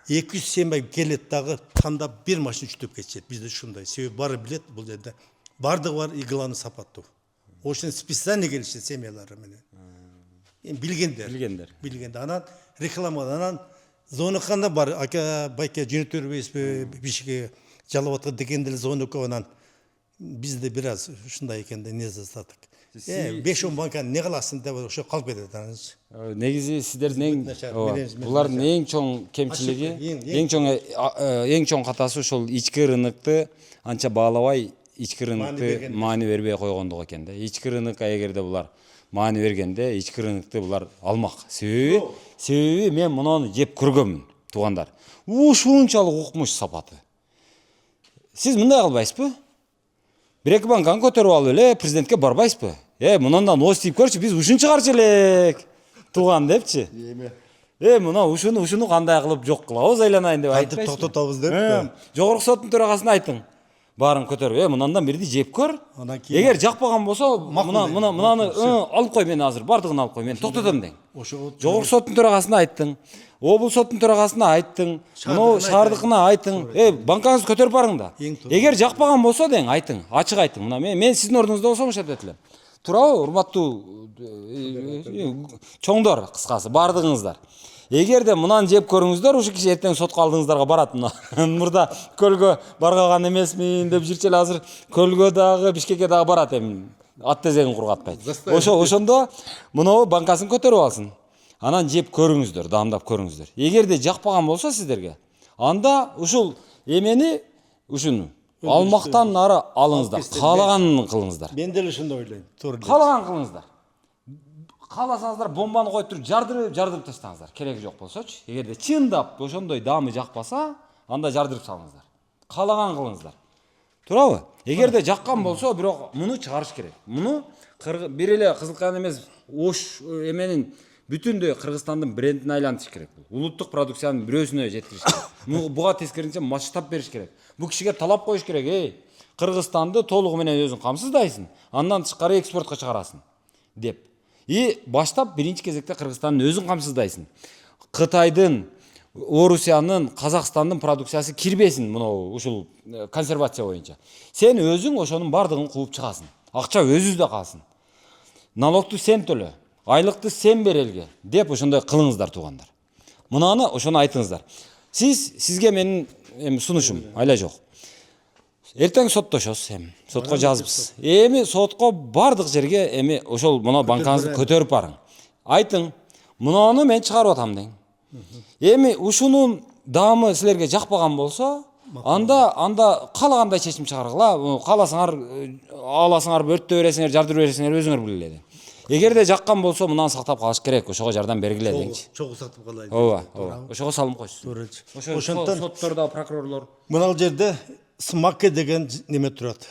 200 сенбай келет дагы тандап бир машина үчтөп кетет. Бизде ушундай. Себеби бары билет бул жерде. Бардыгы бар, и главный сапаттуу. Ошон специально келишет семьялары менен. Билгендер. Анан рекламада, анан зоныканда бар, ака байке жөнөтөрбүйсүзбү, бишке жалап аткан дегенде зонука анан бизде бир аз ушундай экенде не засадык. 5-10 банка не кыласың деп ошо калып кетет анан.
Негизи сиздердин булардын эң чоң кемчилиги, эң чоң катасы ошол ички рынокты анча баалабай, ички рынокты маани бербей койгондук экен да. Ички рынокко эгерде булар маани бергенде, ички рынокты булар алмак. Себеби мен муну жеп көргөнмүн, туугандар. Ушунчалык укмуш сапаты. Сиз мындай кылбайсызбы? Бир-эки банканы көтөрүп алып эле президентке барбайсызбы? Мындан новость тийип көрчү, биз ушун чыгарчу элек. Тууган депчи. Мына ушуну кандай кылып жок кылабыз айланайын деп айтпайсызбы?
Кантип токтотобуз деп.
Жогорку соттун төрагасына айтың. Баарын көтөрүп, мындан бирди жеп көр. Эгер жакпаган болсо, мынаны алып кой, мен азыр бардыгын алып кой, мен токтотом дең. Жогорку соттун төрагасына айттың. Облус соттун төрагасына айттың. Мына шаардыкына айттың. Банкаңызды көтөрүп барың да. Эгер жакпаган болсо дең, айттың, ачык айттың. Мына мен сиздин ордуңузда болсом ошентип этелем. Туурабы, урматтуу чоңдор, кыскасы, бардыгыңыздар. Эгерде мынаны жеп көрүңүздөр, ушу киши эртең сотко алдыңыздарга барат. Мурда көлгө барган эмесмин деп жүрчү эле, азыр көлгө дагы, Бишкекке дагы барат эми. Ат тезегин кургатпайт. Ошондо муну банкасын көтөрүп алсын. Анан жеп көрүңүздөр, даамдап көрүңүздөр. Эгерде жакпаган болсо сиздерге, анда ушул эмени ушуну алмактан нары алыңыздар, каалаганын кылыңыздар.
Мен деле ошондой ойлойм.
Каалаган кылыңыздар. Кааласаңыздар бомбаны коюп туруп жардырып таштаңыздар. Кереги жок болсочу. Эгерде чындап ошондой даамы жакпаса, анда жардырып салыңыздар. Каалаган кылыңыздар. Туурабы? Эгерде жаккан болсо, бирок муну чыгарыш керек. Муну бир эле Кызыл Каян эмес, ош эменин бүтүндөй Кыргызстандын брендине айлантыш керек. Улуттук продукциянын бирөөсүнө жеткириш керек. Буга тескеринче масштаб бериш керек. Бу кишиге талап коюш керек. Кыргызстанды толугу менен өзүң камсыздайсың, андан тышкары экспортко чыгарасың деп. Баштап биринчи кезекте Кыргызстандын өзүн камсыздайсың. Кытайдын, Орусиянын, Казакстандын продукциясы кирбесин мына ушул консервация боюнча. Сен өзүң ошонун бардыгын кууп чыгасың. Акча өзүздө калсын. Налогту сен төлө, айлыкты сен бер элге деп ошондой кылыңыздар, туугандар. Мынаны ошону айтыңыздар. Сизге менин эми сунушум айла жок. Эртең соттошосуз эми. Сотко жазыпсыз. Эми сотко бардык жерге эми ошол мына банкаңызды көтөрүп барың. Айтың, мынаны мен чыгарып атам дең. Эми ушунун даамы силерге жакпаган болсо, анда каалагандай чечим чыгаргыла. Кааласаңар, аласыңар, өрттөй бересиңер, жардырып бересиңер, өзүңөр билгиле. Эгерде жаккан болсо, мынаны сактап калыш керек. Ошого жардам бергиле деңчи.
Чогуу сактап калайлы.
Ооба. Ошого салым койсуз.
Туура.
Ошондон соттордо прокурорлор
Мына жерде смаке деген неме турат.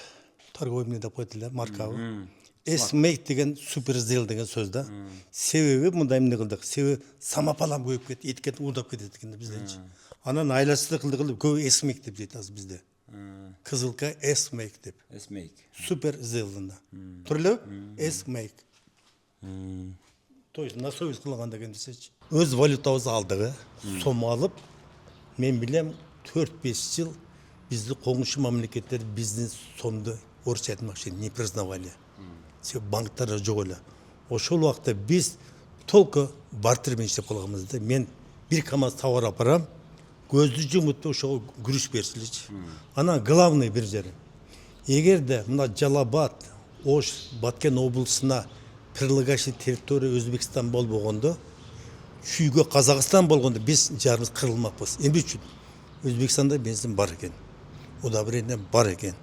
Торговый эмне деп койду эле, маркабы. Эсмейк деген суперзел деген сөз да. Себеби мындай эмне кылдык. Себеби самопалам көйүп кетти, эткен уурдап кетет экен бизденчи. Анан айласы кылдык көбү эсмейк деп дейт азыр бизде. Кызылка эсмейк деп.
эсмейк.
Суперзелдында. Тура элеби? Эсмейк. То есть на совесть кылган деген десечи. Өз валютабызды алдыгы, сом алып, мен билем 4-5 жыл бизди коңшу мамлекеттер биздин сомду орусча айтмакчы не признавали. Себеби банктар жок эле. Ошол убакта биз толку бартермен иштеп калганбызда. Мен бир КАМАЗ товар апарам, көздү жумуп ошого күрүш берсиличи. Анан главный бир жери. Эгерде мына Жалабат, Ош, Баткен облусуна прилегающий территория Өзбекстан болбогондо, чүйгө Казакстан болгондо биз жарыбыз кырылмакпыз. Эмне үчүн? Өзбекстанда бензин бар экен. Удобрение бар экен.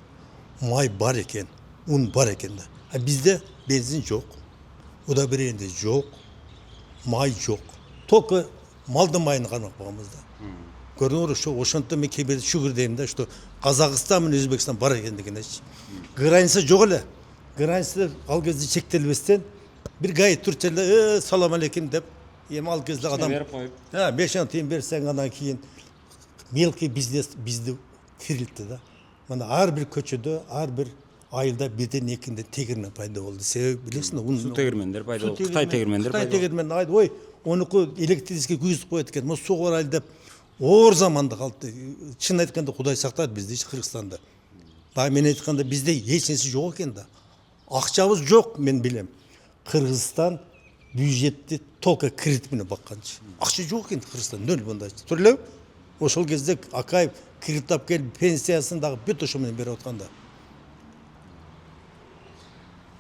Май бар экен. Un бар экен да. А бизде бензин жок. Удобрение жок. Май жок. Только малдын майын кармак болгонбуз да. Көрдүңөр, ошонтон мен кээ бир шүгүр дейм да, что Казакстан менен Өзбекстан бар экен дегенечи. Граница жок эле. Граница ал кезде чектелбестен бир гайд турчу эле, салам алейкум деп, эми ал кезде адам
берип коюп.
5 тыйын берсең, анан кийин мелкий бизнес бизди тирилтти да. Мына ар бир көчөдө, ар бир айылда бирден экинде тегирмен пайда болду. Себеби билесиңби,
Суу тегирмендер пайда болду. Кытай тегирмендер пайда болду.
Кытай тегирмен айды, ой, онуку электрический күйгүзүп коет экен. Mo суу бар деп оор заманда калды. Чын айтканда Кудай сактады бизди Кыргызстанда. Баа мен айтканда бизде эч нерсе жок экен да. Акчабыз жок, мен билем. Кыргызстан бюджетти толку кредит менен бакканчы. Акча жок экен Кыргызстан, нөл мындай. Тура элеби? Ошол кезде Акаев кредит алып келип пенсиясын дагы бүт ошо менен берип атканда.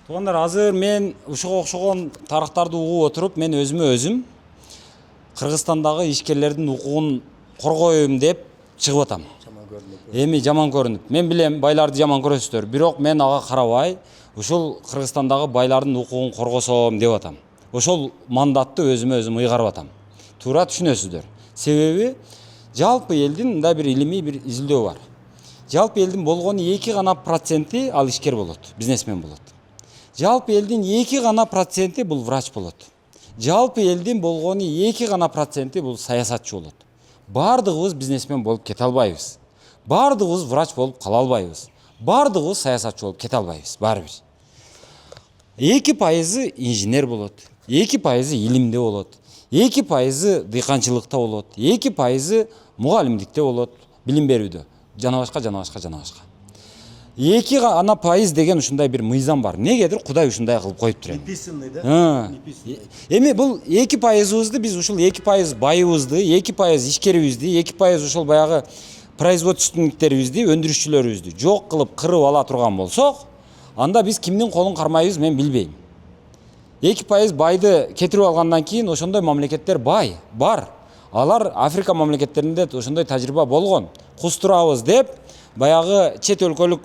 Туугандар, азыр мен ушуга окшогон тарыхтарды угуп отуруп, мен өзүм Кыргызстандагы ишкерлердин укугун коргойм деп чыгып атам. Эми жаман көрүнүп. Мен билем, байларды жаман көрөсүздөр, бирок мен ага карабай, ушул Кыргызстандагы байлардын укугун коргосом деп атам. Ошол мандатты өзүм ыйгарып атам. Туура түшүнөсүздөр. Себеби жалпы элдин мындай бир илимий бир изилдөө бар. Жалпы элдин болгону 2% ал ишкер болот, бизнесмен болот. Жалпы элдин 2% бул врач болот. Жалпы элдин болгону 2% бул саясатчы болот. Бардыгыбыз бизнесмен болуп кете албайбыз. Бардыгыбыз врач болуп кала албайбыз. Бардыгыбыз саясатчы болуп кете албайбыз, баары бир. 2% инженер болот, 2% илимде болот, 2% дыйканчылыкта болот, 2% мугалимдикте болот, билим берүүдө, жана башка. 2% деген ушундай бир мыйзам бар. Негедир Кудай ушундай кылып коюптур эми.
Неписанный да?
Эми бул 2%ыбызды биз ушул 2% байыбызды, 2% ишкерибизди, 2% ушул баягы производственниктерибизди, өндүрүшчүлөрүбүздү жок кылып кырып ала турган болсок, анда биз кимдин колун кармайбыз, мен билбейм. 2% байды кетирип алгандан кийин ошондой мамлекеттер бар. Алар Африка мамлекеттеринде ошондой тажрыйба болгон. Кустурабыз деп, баягы чет өлкөлүк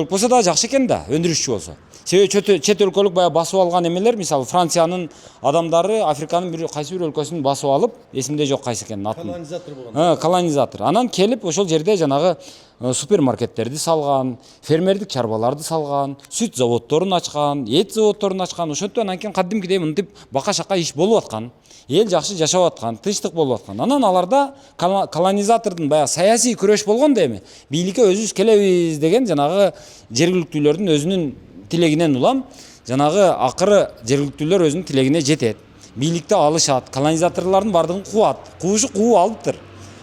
болсо да жакшы экен да, өндүрүшчү болсо. Себеби чет өлкөлүк баягы басып алган эмелер, мисалы Франциянын адамдары Африканын бир кайсы бир өлкөсүн басып алып, эсимде жок кайсы экенин атын.
Колонизатор болгон.
Колонизатор. Анан келип ошол жерде жанагы супермаркеттерди салган, фермердик чарбаларды салган, сүт заводдорун ачкан, эт заводдорун ачкан. Ошондон анан кийин кадимкидей мынтип бака-шака иш болуп аткан. Эл жакшы жашап аткан, тынчтык болуп аткан. Анан аларда колонизатордун баягы саясий күрөш болгондо эми бийликке өзүбүз келебиз деген жанагы жергиликтүүлөрдүн өзүнүн тилегинен улам, жанагы акыры жергиликтүүлөр өзүнүн тилегине жетет. Бийликти алышат, колонизаторлордун бардыгын куат, кууп алыптыр.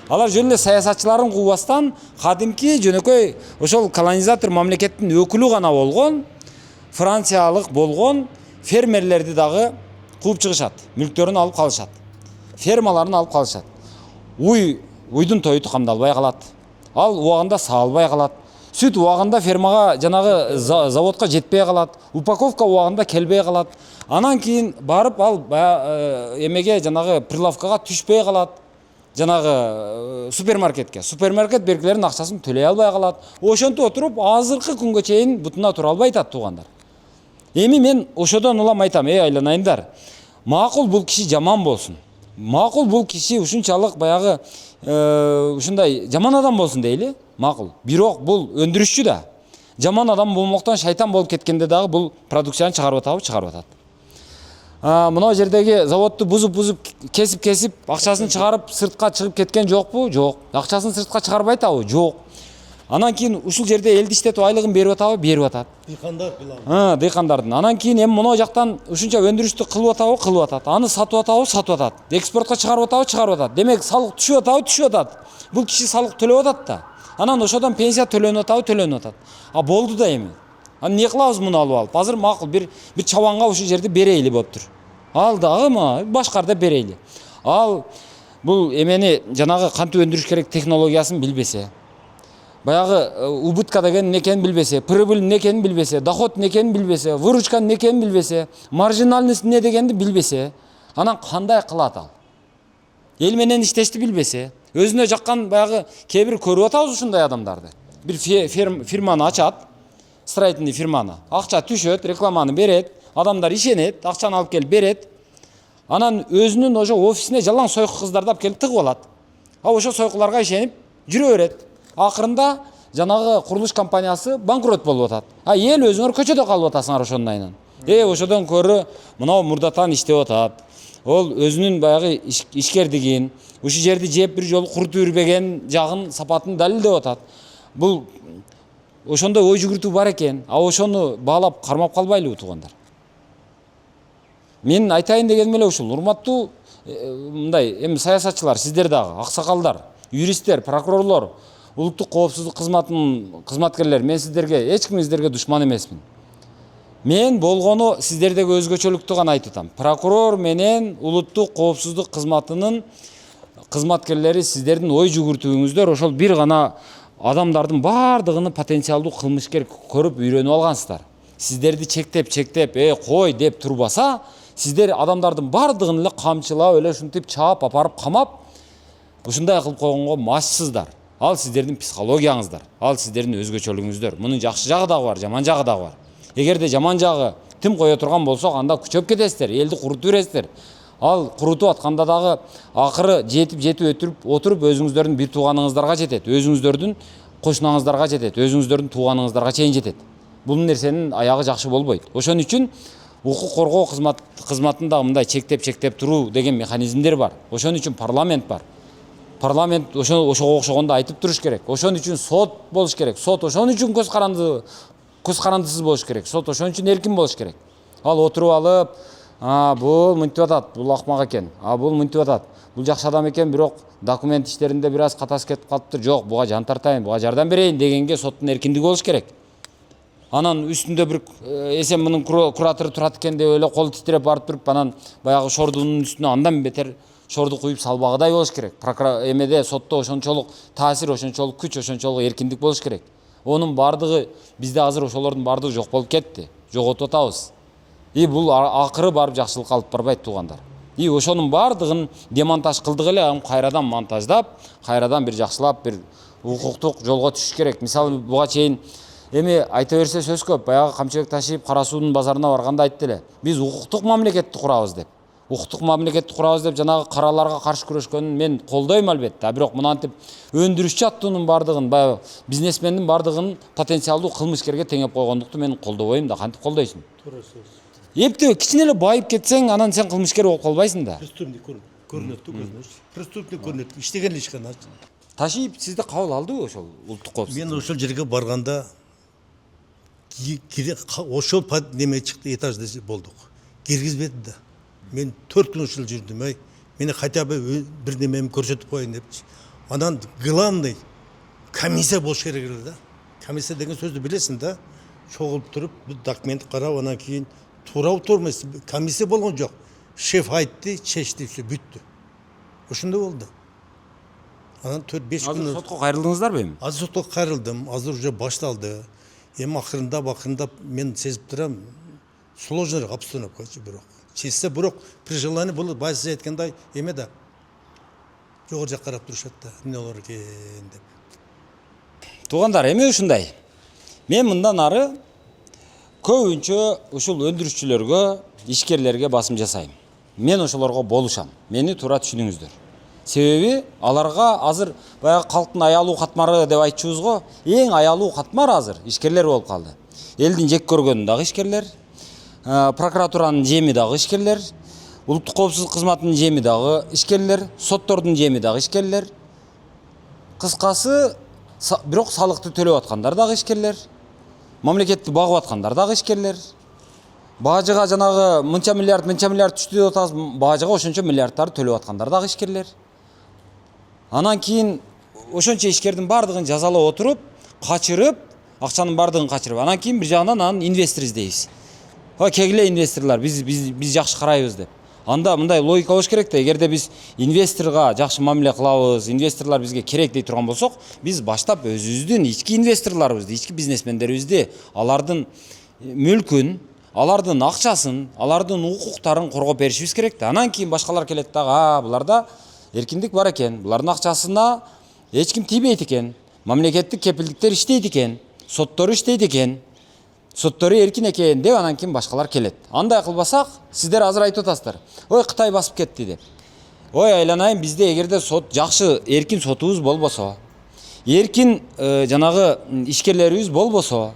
Алар жөн эле саясатчыларын куубастан кадимки жөнөкөй ошол колонизатор мамлекеттин өкүлү гана болгон, франциялык болгон фермерлерди дагы кууп чыгышат, мүлктөрүн алып калышат. Фермаларын алып калышат. Уйдун тою камдалбай калат. Ал убагында саалбай калат. Сүт убагында фермага жанагы заводко жетпей калат. Упаковка убагында келбей калат. Анан кийин барып ал эмеге жанагы прилавкага түшпөй калат. Жанагы супермаркетке. Супермаркет беркилердин акчасын төлөй албай калат. Ошентип отуруп азыркы күнгө чейин бутуна тура албай атат туугандар. Эми мен ошодон улам айтам, айланайындар. Макул бул киши жаман болсун. Макул бул киши ушунчалык баягы ушундай жаман адам болсун дейли. Макул. Бирок бул өндүрүшчү да. Жаман адам болмоктон шайтан болуп кеткенде дагы бул продукцияны чыгарып атат. Мына жердеги заводду бузуп кесип акчасын чыгарып сыртка чыгып кеткен жокпу? Жок. Акчасын сыртка чыгарбай атабы? Жок. Анан кийин ушул жерде элди иштетип айлыгын берип атабы? Берип атат.
Дыйкандар кылам.
Дыйкандардын. Анан кийин эми мына жактан ушунча өндүрүштү кылып атабы? Кылып атат. Аны сатып атабы? Сатып атат. Экспортко чыгарып атабы? Чыгарып атат. Демек салык түшүп атабы? Түшүп атат. Бул киши салык төлөп атат да. Анан ошодон пенсия төлөнүп атабы? Төлөнүп атат. Болду да эми. Аны эмне кылабыз муну алып? Азыр макул бир чабанга ушул жерди берейли болуптур. Ал дагы башкарда берейли. Ал бул эмени жанагы кантип өндүрүш керек технологиясын билбесе, баягы убытка деген эмне экенин билбесе, прибыль эмне экенин билбесе, доход эмне экенин билбесе, выручка эмне экенин билбесе, маржинальность эмне дегенди билбесе, анан кандай кылат ал? Эл менен иштешти билбесе, өзүнө жаккан баягы кээ бир көрүп атабыз ушундай адамдарды. Бир фирманы ачат, строительный фирманы. Акча түшөт, рекламаны берет, адамдар ишенет, акчаны алып келип берет. Анан өзүнүн ошо офисине жалаң сойку кыздарды алып келип тыгып алат. Ошо сойкуларга ишенип жүрө берет. Акырында жанагы курулуш компаниясы банкрот болуп атат. Эл өзүңөр көчөдө калып атасыңар ошонун айынан. Ошодон көрө мынау мурдатан иштеп атат. Ол өзүнүн баягы ишкердигин, ушул жерди жеп бир жолу курутуп жүрбеген жагын сапатын далилдеп атат. Бул ошондой ой жүгүртүү бар экен. Ошону баалап кармап калбайлыбы туугандар? Мен айтайын дегеним эле ушул. Урматтуу мындай эми саясатчылар, сиздер дагы, аксакалдар, юристтер, прокурорлор, улуттук коопсуздук кызматынын кызматкерлери, мен сиздерге эч кимиңиздерге душман эмесмин. Мен болгону сиздердеги өзгөчөлүктү гана айтып атам. Прокурор менен улуттук коопсуздук кызматынын кызматкерлери сиздердин ой жүгүртүүңүздөр ошол бир гана адамдардын баардыгын потенциалдуу кылмышкер көрүп үйрөнүп алгансыздар. Сиздерди чектеп, кой деп турбаса, сиздер адамдардын баардыгын эле камчылап, эле ушинтип чаап, апарып камап, ушундай кылып койгонго машсыздар. Ал сиздердин психологияңыздар, ал сиздердин өзгөчөлүгүңүздөр. Мунун жакшы жагы дагы бар, жаман жагы дагы бар. Эгерде жаман жагы тим кое турган болсок, анда күчөп кетесиздер, элди курутуп бересиздер. Ал курутуп атканда дагы акыры жетип отуруп өзүңүздөрдүн бир тууганыңыздарга жетет, өзүңүздөрдүн кошунаңыздарга жетет, өзүңүздөрдүн тууганыңыздарга чейин жетет. Бул нерсенин аягы жакшы болбойт. Ошон үчүн укук коргоо кызматында мындай чектеп туруу деген механизмдер бар. Ошон үчүн парламент бар. Парламент ошого окшогондо айтып туруш керек. Ошон үчүн сот болуш керек. Сот ошон үчүн көз карандысыз болуш керек. Сот ошон үчүн эркин болуш керек. Ал отуруп алып, бул мынтип атат, бул акмак экен. Бул мынтип атат. Бул жакшы адам экен, бирок документ иштеринде бир аз катасы кетип калыптыр. Жок, буга жан тартайын, буга жардам берейин дегенге соттун эркиндиги болуш керек. Анан үстүндө бир эсен мунун куратору турат экен деп эле кол титиреп барып туруп, анан баягы шордунун үстүнө андан бетер шорду куюп салбагыдай болуш керек. Эмеде сотто ошончолук таасир, ошончолук күч, ошончолук эркиндик болуш керек. Онун баардыгы бизде азыр ошолордун баардыгы жок болуп кетти. Жоготуп атабыз. Бул акыры барып жакшылыкка алып барбайт туугандар. Ошонун баардыгын демонтаж кылдык эле, кайрадан монтаждап, кайрадан бир жакшылап, бир укуктук жолго түшүш керек. Мисалы буга чейин эми айта берсе сөз көп. Баягы Камчыбек Ташиев Кара суунун базарына барганда айтты эле. Биз укуктук мамлекетти курабыз деп. Укуктук мамлекетти курабыз деп жанагы караларга каршы күрөшкөнүн мен колдойм албетте. Бирок мынантип өндүрүшчү аттуунун баардыгын, баягы бизнесмендин баардыгын потенциалдуу кылмышкерге теңеп койгондукту мен колдобойм да. Кантип колдойсуң?
Туура сөз.
Эптеп кичине эле байып кетсең, анан сен кылмышкер болуп калбайсың да.
Преступник көрүнөт, преступник көрүнөт. Иштеген эле ишкен.
Ташиев сизди кабыл алдыбы ошол улуттук коопсуздук?
Мен ошол жерге барганда ошол неме чыкты, этажда болдук. Киргизбеди да. Мен 4 күн ушул жүрдүм. Мени хотя бы бир немени көрсөтүп коюн депчи. Анан главный комиссия болуш керек эле да. Комиссия деген сөздү билесиң да. Чогулуп туруп, документ карап, анан кийин туура турмайсың. Комиссия болгон жок. Шеф айтты, чечти, бүттү. Ошондой болду. Анан 4-5
Азыр
күн
сотко кайрылдыңыздарбы эми?
азыр сотко кайрылдым. Азыр уже башталды. Эми акырындап мен сезип турам, сложныйраак обстановкачы бирок. Чечсе бирок при желании бул байсы сиз айткандай эме да жогору жакка карап турушат да. Эмне болор экен деп.
Туугандар, эми ушундай. Мен мындан ары көбүнчө ушул өндүрүшчүлөргө, ишкерлерге басым жасайм. Мен ошолорго болушам. Мени туура түшүнүңүздөр. Себеби аларга азыр баягы калктын аялуу катмары деп айтчубузго, эң аялуу катмар азыр ишкерлер болуп калды. Элдин жек көргөнү дагы ишкерлер, прокуратуранын жеми дагы ишкерлер, улуттук коопсуздук кызматынын жеми дагы ишкерлер, соттордун жеми дагы ишкерлер. Кыскасы, бирок салыкты төлөп аткандар дагы ишкерлер. Мамлекетти багып аткандар дагы ишкерлер. Бажыга жанагы мынча миллиард түштү деп атабыз, бажыга ошончо миллиардтарды төлөп аткандар дагы ишкерлер. Анан кийин ошончо ишкердин бардыгын жазалап отуруп, качырып, акчанын бардыгын качырып, анан кийин бир жагынан анан инвестор издейбиз. Кегиле инвесторлор, биз жакшы карайбыз деп. Анда мындай логика болуш керек да, эгерде биз инвесторго жакшы мамиле кылабыз, инвесторлор бизге керек дей турган болсок, биз баштап өзүбүздүн ички инвесторлорубузду, ички бизнесмендерибизди, алардын мүлкүн, алардын акчасын, алардын укуктарын коргоп беришибиз керек да. Анан кийин башкалар келет дагы, буларда эркиндик бар экен, булардын акчасына эч ким тийбейт экен, мамлекеттик кепилдиктер иштейт экен, соттору иштейт экен, соттору эркин экен деп анан кийин башкалар келет. Андай кылбасак, сиздер азыр айтып атасыздар, ой Кытай басып кетти деп. Ой айланайын, бизде эгерде сот жакшы эркин сотубуз болбосо, эркин жанагы ишкерлерибиз болбосо,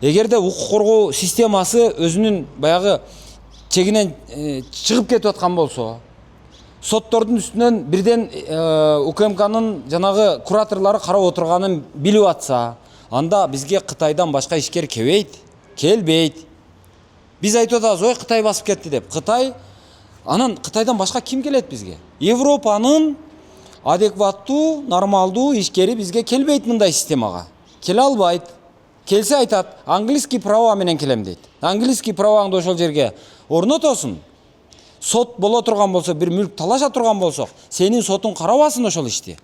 эгерде укук коргоо системасы өзүнүн баягы чегинен чыгып кетип аткан болсо, соттордун үстүнөн бирден УКМКнын жанагы кураторлору карап отурганын билип атса, анда бизге Кытайдан башка ишкер келбейт. Биз айтып атабыз, ой Кытай басып кетти деп. Анан Кытайдан башка ким келет бизге? Европанын адекваттуу, нормалдуу ишкери бизге келбейт мындай системага. Келе албайт. Келсе айтат, английский право менен келем дейт. Английский правоңду ошол жерге орнотосун. Сот боло турган болсо, бир мүлк талаша турган болсок, сенин сотуң карабасын ошол ишти.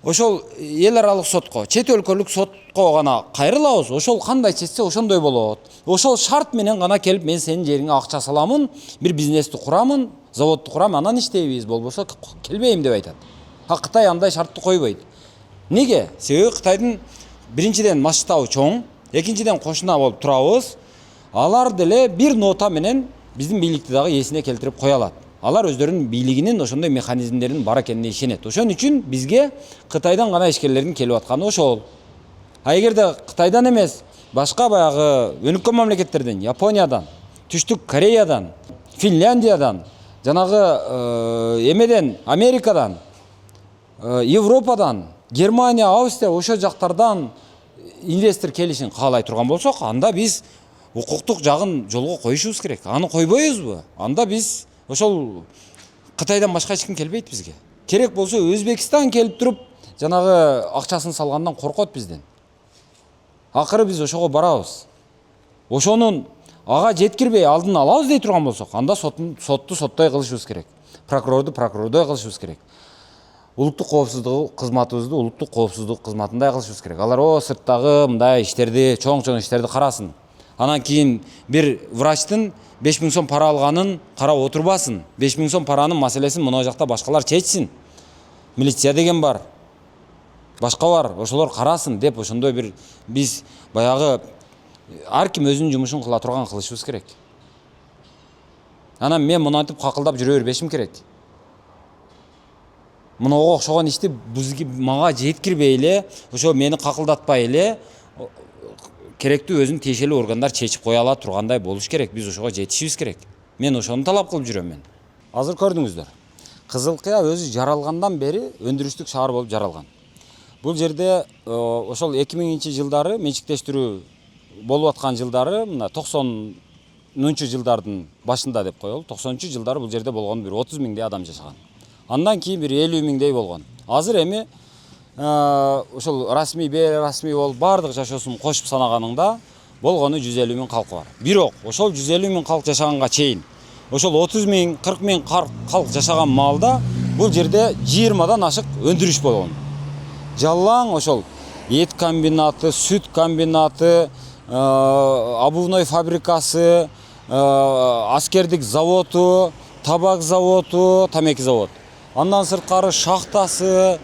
Ошол эл аралык сотко, чет өлкөлүк сотко гана кайрылабыз. Ошол кандай чечсе ошондой болот. Ошол шарт менен гана келип, мен сенин жериңе акча саламын, бир бизнести курамын, заводду курам, анан иштейбиз, болбосо келбейм деп айтат. Кытай андай шартты койбойт. Неге? Себеби Кытайдын биринчиден масштабы чоң, экинчиден кошуна болуп турабыз. Алар деле бир нота менен биздин бийликти дагы эсине келтирип кое алат. Алар өздөрүнүн бийлигинин ошондой механизмдеринин бар экенине ишенет. Ошон үчүн бизге Кытайдан гана ишкерлердин келип атканы ошол. Эгерде Кытайдан эмес, башка баягы өнүккөн мамлекеттерден, Япониядан, Түштүк Кореядан, Финляндиядан, жанагы эмеден, Америкадан, Европадан, Германия, Австрия, ошол жактардан инвестор келишин каалай турган болсок, анда биз укуктук жагын жолго коюшубуз керек. Аны койбойбузбу? Анда биз ошол Кытайдан башка эч ким келбейт бизге. Керек болсо Өзбекстан келип туруп, жанагы акчасын салгандан коркот бизден. Акыры биз ошого барабыз. Ошонун ага жеткирбей алдын алабыз дей турган болсок, анда сотту соттой кылышыбыз керек. Прокурорду прокурордой кылышыбыз керек. Улуттук коопсуздук кызматыбызды улуттук коопсуздук кызматындай кылышыбыз керек. Алар сырттагы мындай иштерди, чоң иштерди карасын. Анан кийин бир врачтын 5000 сом пара алганын карап отурбасын. 5000 сом паранын маселесин мына жакта башкалар чечсин. Милиция деген бар. Башка бар, ошолор карасын деп ошондой бир биз баягы ар ким өзүнүн жумушун кыла турган кылышыбыз керек. Анан мен муну айтып какылдап жүрө бербешим керек. Мынага окшогон ишти бизге мага жеткирбей эле, ошо мени какылдатпай эле керектүү өзүн тиешелүү органдар чечип кое ала тургандай болуш керек. Биз ошого жетишибиз керек. Мен ошону талап кылып жүрөм мен. Азыр көрдүңүздөр. Кызылкыя өзү жаралгандан бери өндүрүштүк шаар болуп жаралган. Бул жерде ошол 2000-жылдары менчиктештирүү болуп аткан жылдары, мына 90-нчы жылдардын башында деп коелу. 90-жылдары бул жерде болгон бир 30 миңдей адам жашаган. Андан кийин бир 50 миңдей болгон. Азыр эми ошол расмий, бейрасмий болуп бардык жашоосун кошуп санаганыңда болгону 150 миң калкы бар. Бирок ошол 150 миң калк жашаганга чейин ошол 30 миң, 40 миң калк жашаган маалда бул жерде 20дан ашык өндүрүш болгон. Жалаң ошол эт комбинаты, сүт комбинаты, обувной фабрикасы, аскердик заводу, табак заводу, тамеки завод. Андан сырткары шахтасы,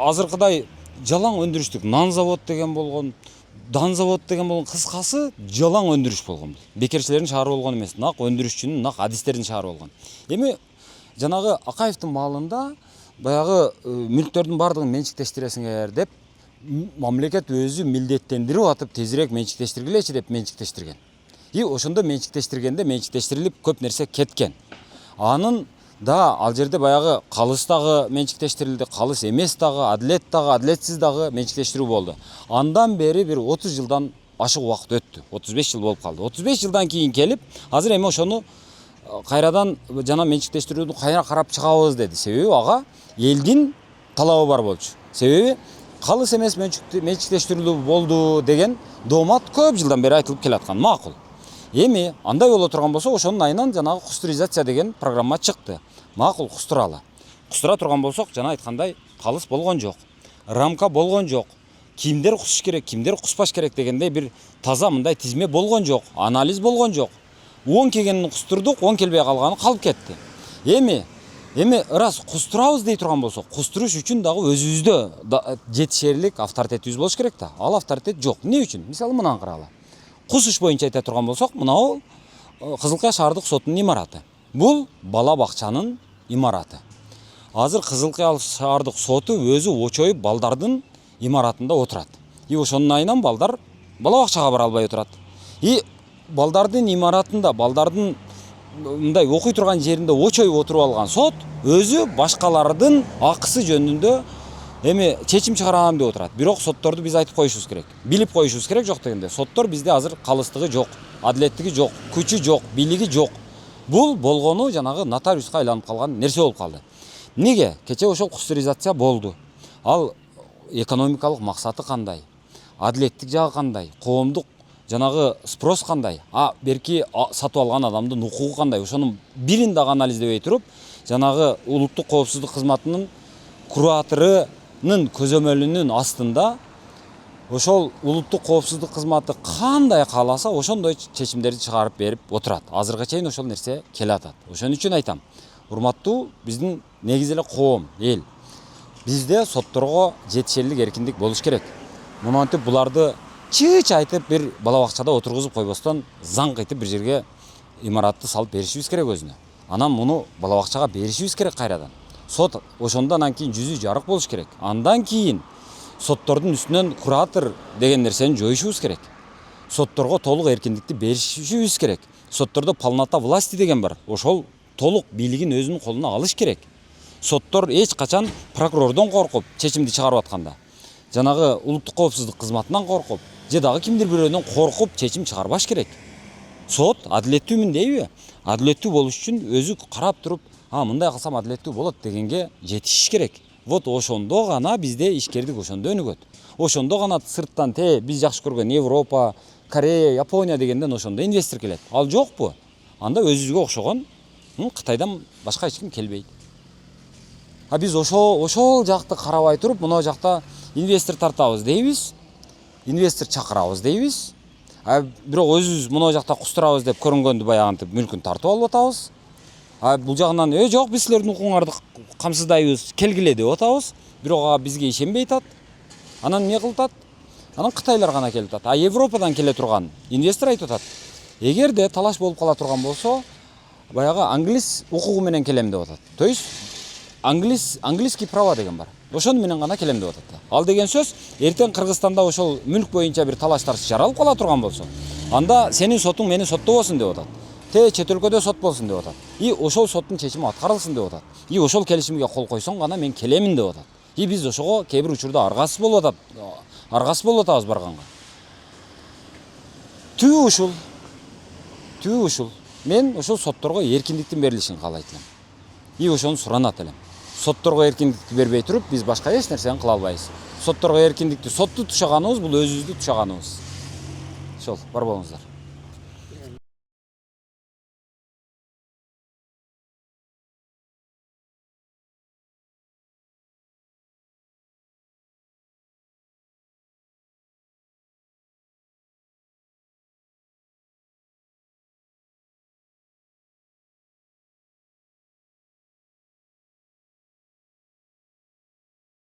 азыркыдай жалаң өндүрүштүк нан завод деген болгон, дан завод деген болгон, кыскасы жалаң өндүрүш болгон. Бекерчилердин шаары болгон эмес, нак өндүрүшчүнүн, нак адистердин шаары болгон. Эми жанагы Акаевдин маалында баягы мүлктөрдүн бардыгын менчиктештиресиңер деп мамлекет өзү милдеттендирип атып тезирээк менчиктештиргилечи деп менчиктештирген. И ошондо менчиктештирилип көп нерсе кеткен. Анын да ал жерде баягы калыс дагы менчиктештирилди, калыс эмес дагы, адилетсиз дагы менчиктештирүү болду. Андан бери бир 30 жылдан ашык убакыт өттү. 35 жыл болуп калды. 35 жылдан кийин келип, азыр эми ошону кайрадан жана менчиктештирүүнү кайра карап чыгабыз деди. Себеби ага элдин талабы бар болчу. Себеби калыс эмес менчиктештирүү болду деген доомат көп жылдан бери айтылып келаткан. Макул. Эми андай боло турган болсо, ошонун айынан жанагы кустуризация деген программа чыкты. Макул, кустуралы. Кустура турган болсок, жана айткандай, калыс болгон жок. Рамка болгон жок. Кимдер кусуш керек, кимдер куспаш керек дегендей бир таза мындай тизме болгон жок. Анализ болгон жок. 10 келгенин кустурдук, 10 келбей калганы калып кетти. Эми ырас кустурабыз дей турган болсок, кустуруш үчүн дагы өзүбүздө жетишерлик авторитетибиз болуш керек да. Ал авторитет жок. Эмне үчүн? Мисалы мынаны карагыла. Кусуш боюнча айта турган болсок, мынау Кызылкая шаардык сотунун имараты. Бул бала бакчанын имараты. Азыр Кызылкая шаардык соту өзү очоюп балдардын имаратында отурат. И ошонун айынан балдар бала бакчага бара албай отурат. И балдардын имаратында, балдардын мындай окуй турган жеринде очоюп отуруп алган сот өзү башкалардын акысы жөнүндө эми чечим чыгарам деп отурат. Бирок сотторду биз айтып коюшубуз керек. Билип коюшубуз керек, жок дегенде. Соттор бизде азыр калыстыгы жок, адилеттиги жок, күчү жок, бийлиги жок. Бул болгону жанагы нотариуска айланып калган нерсе болуп калды. Неге? Кече ошол кустуризация болду. Ал экономикалык максаты кандай? Адилеттик жагы кандай? Коомдук жанагы спрос кандай? Берки сатып алган адамдын укугу кандай? Ошонун бирин дагы анализдебей туруп, жанагы улуттук коопсуздук кызматынын кураторунун көзөмөлүнүн астында ошол улуттук коопсуздук кызматы кандай кааласа, ошондой чечимдерди чыгарып берип отурат. Азыркыга чейин ошол нерсе келе атат. Ошон үчүн айтам, урматтуу биздин негизи эле коом, эл. Бизде сотторго жетишерлик эркиндик болуш керек. Монантип буларды чыч айтып бир бала бакчада отургузуп койбостон, заң кайтып бир жерге имаратты салып беришибиз керек өзүнө. Анан муну бала бакчага беришибиз керек кайрадан. Сот ошондон кийин жүзү жарык болуш керек. Андан кийин соттордун үстүнөн куратор деген нерсени жоюшубуз керек. Сотторго толук эркиндикти беришибиз керек. Соттордо полнота власти деген бар. Ошол толук бийлигин өзүнүн колуна алыш керек. Соттор эч качан прокурордон коркуп чечимди чыгарып атканда, жанагы улуттук коопсуздук кызматынан коркуп, же дагы кимдир бирөөнөн коркуп чечим чыгарбаш керек. Сот адилеттүүмүн дейби? Адилеттүү болуш үчүн өзү карап туруп, мындай кылсам адилеттүү болот дегенге жетишиш керек. Вот ошондо гана бизде ишкердик ошондо өнүгөт. Ошондо гана сырттан биз жакшы көргөн Европа, Корея, Япония дегенден ошондо инвестор келет. Ал жокпу? Анда өзүбүзгө окшогон Кытайдан башка эч ким келбейт. Биз ошол жакты карабай туруп, мына жакта инвестор тартабыз дейбиз. Инвестор чакырабыз дейбиз. Бирок өзүбүз мына жакта кустурабыз деп көрүнгөндү баягынтип мүлкүн тартып алып атабыз. Бул жагынан жок, биз силердин укугуңарды камсыздайбыз, келгиле деп атабыз. Бирок бизге ишенбей атат. Анан эмне кылып атат? Анан кытайлар гана келип атат. Европадан келе турган инвестор айтып атат. Эгерде талаш болуп кала турган болсо, баягы англис укугу менен келем деп атат. То есть английский право деген бар. Ошону менен гана келем деп атат. Ал деген сөз, эртең Кыргызстанда ошол мүлк боюнча бир талаштар жаралып кала турган болсо, анда сенин сотуң мени соттобосун деп атат. Чет өлкөдө сот болсун деп атат. И ошол соттун чечими аткарылсын деп атат. И ошол келишимге кол койсоң гана мен келемин деп атат. И биз ошого кээ бир учурда аргасыз болуп атабыз барганга. Түбү ушул. Мен ошол сотторго эркиндиктин берилишин каалайт элем. И ошону суранат элем. Сотторго эркиндикти бербей туруп, биз башка эч нерсени кыла албайбыз. Сотторго эркиндикти сотту тушаганыбыз бул өзүбүздү тушаганыбыз. Ошол, бар болуңуздар.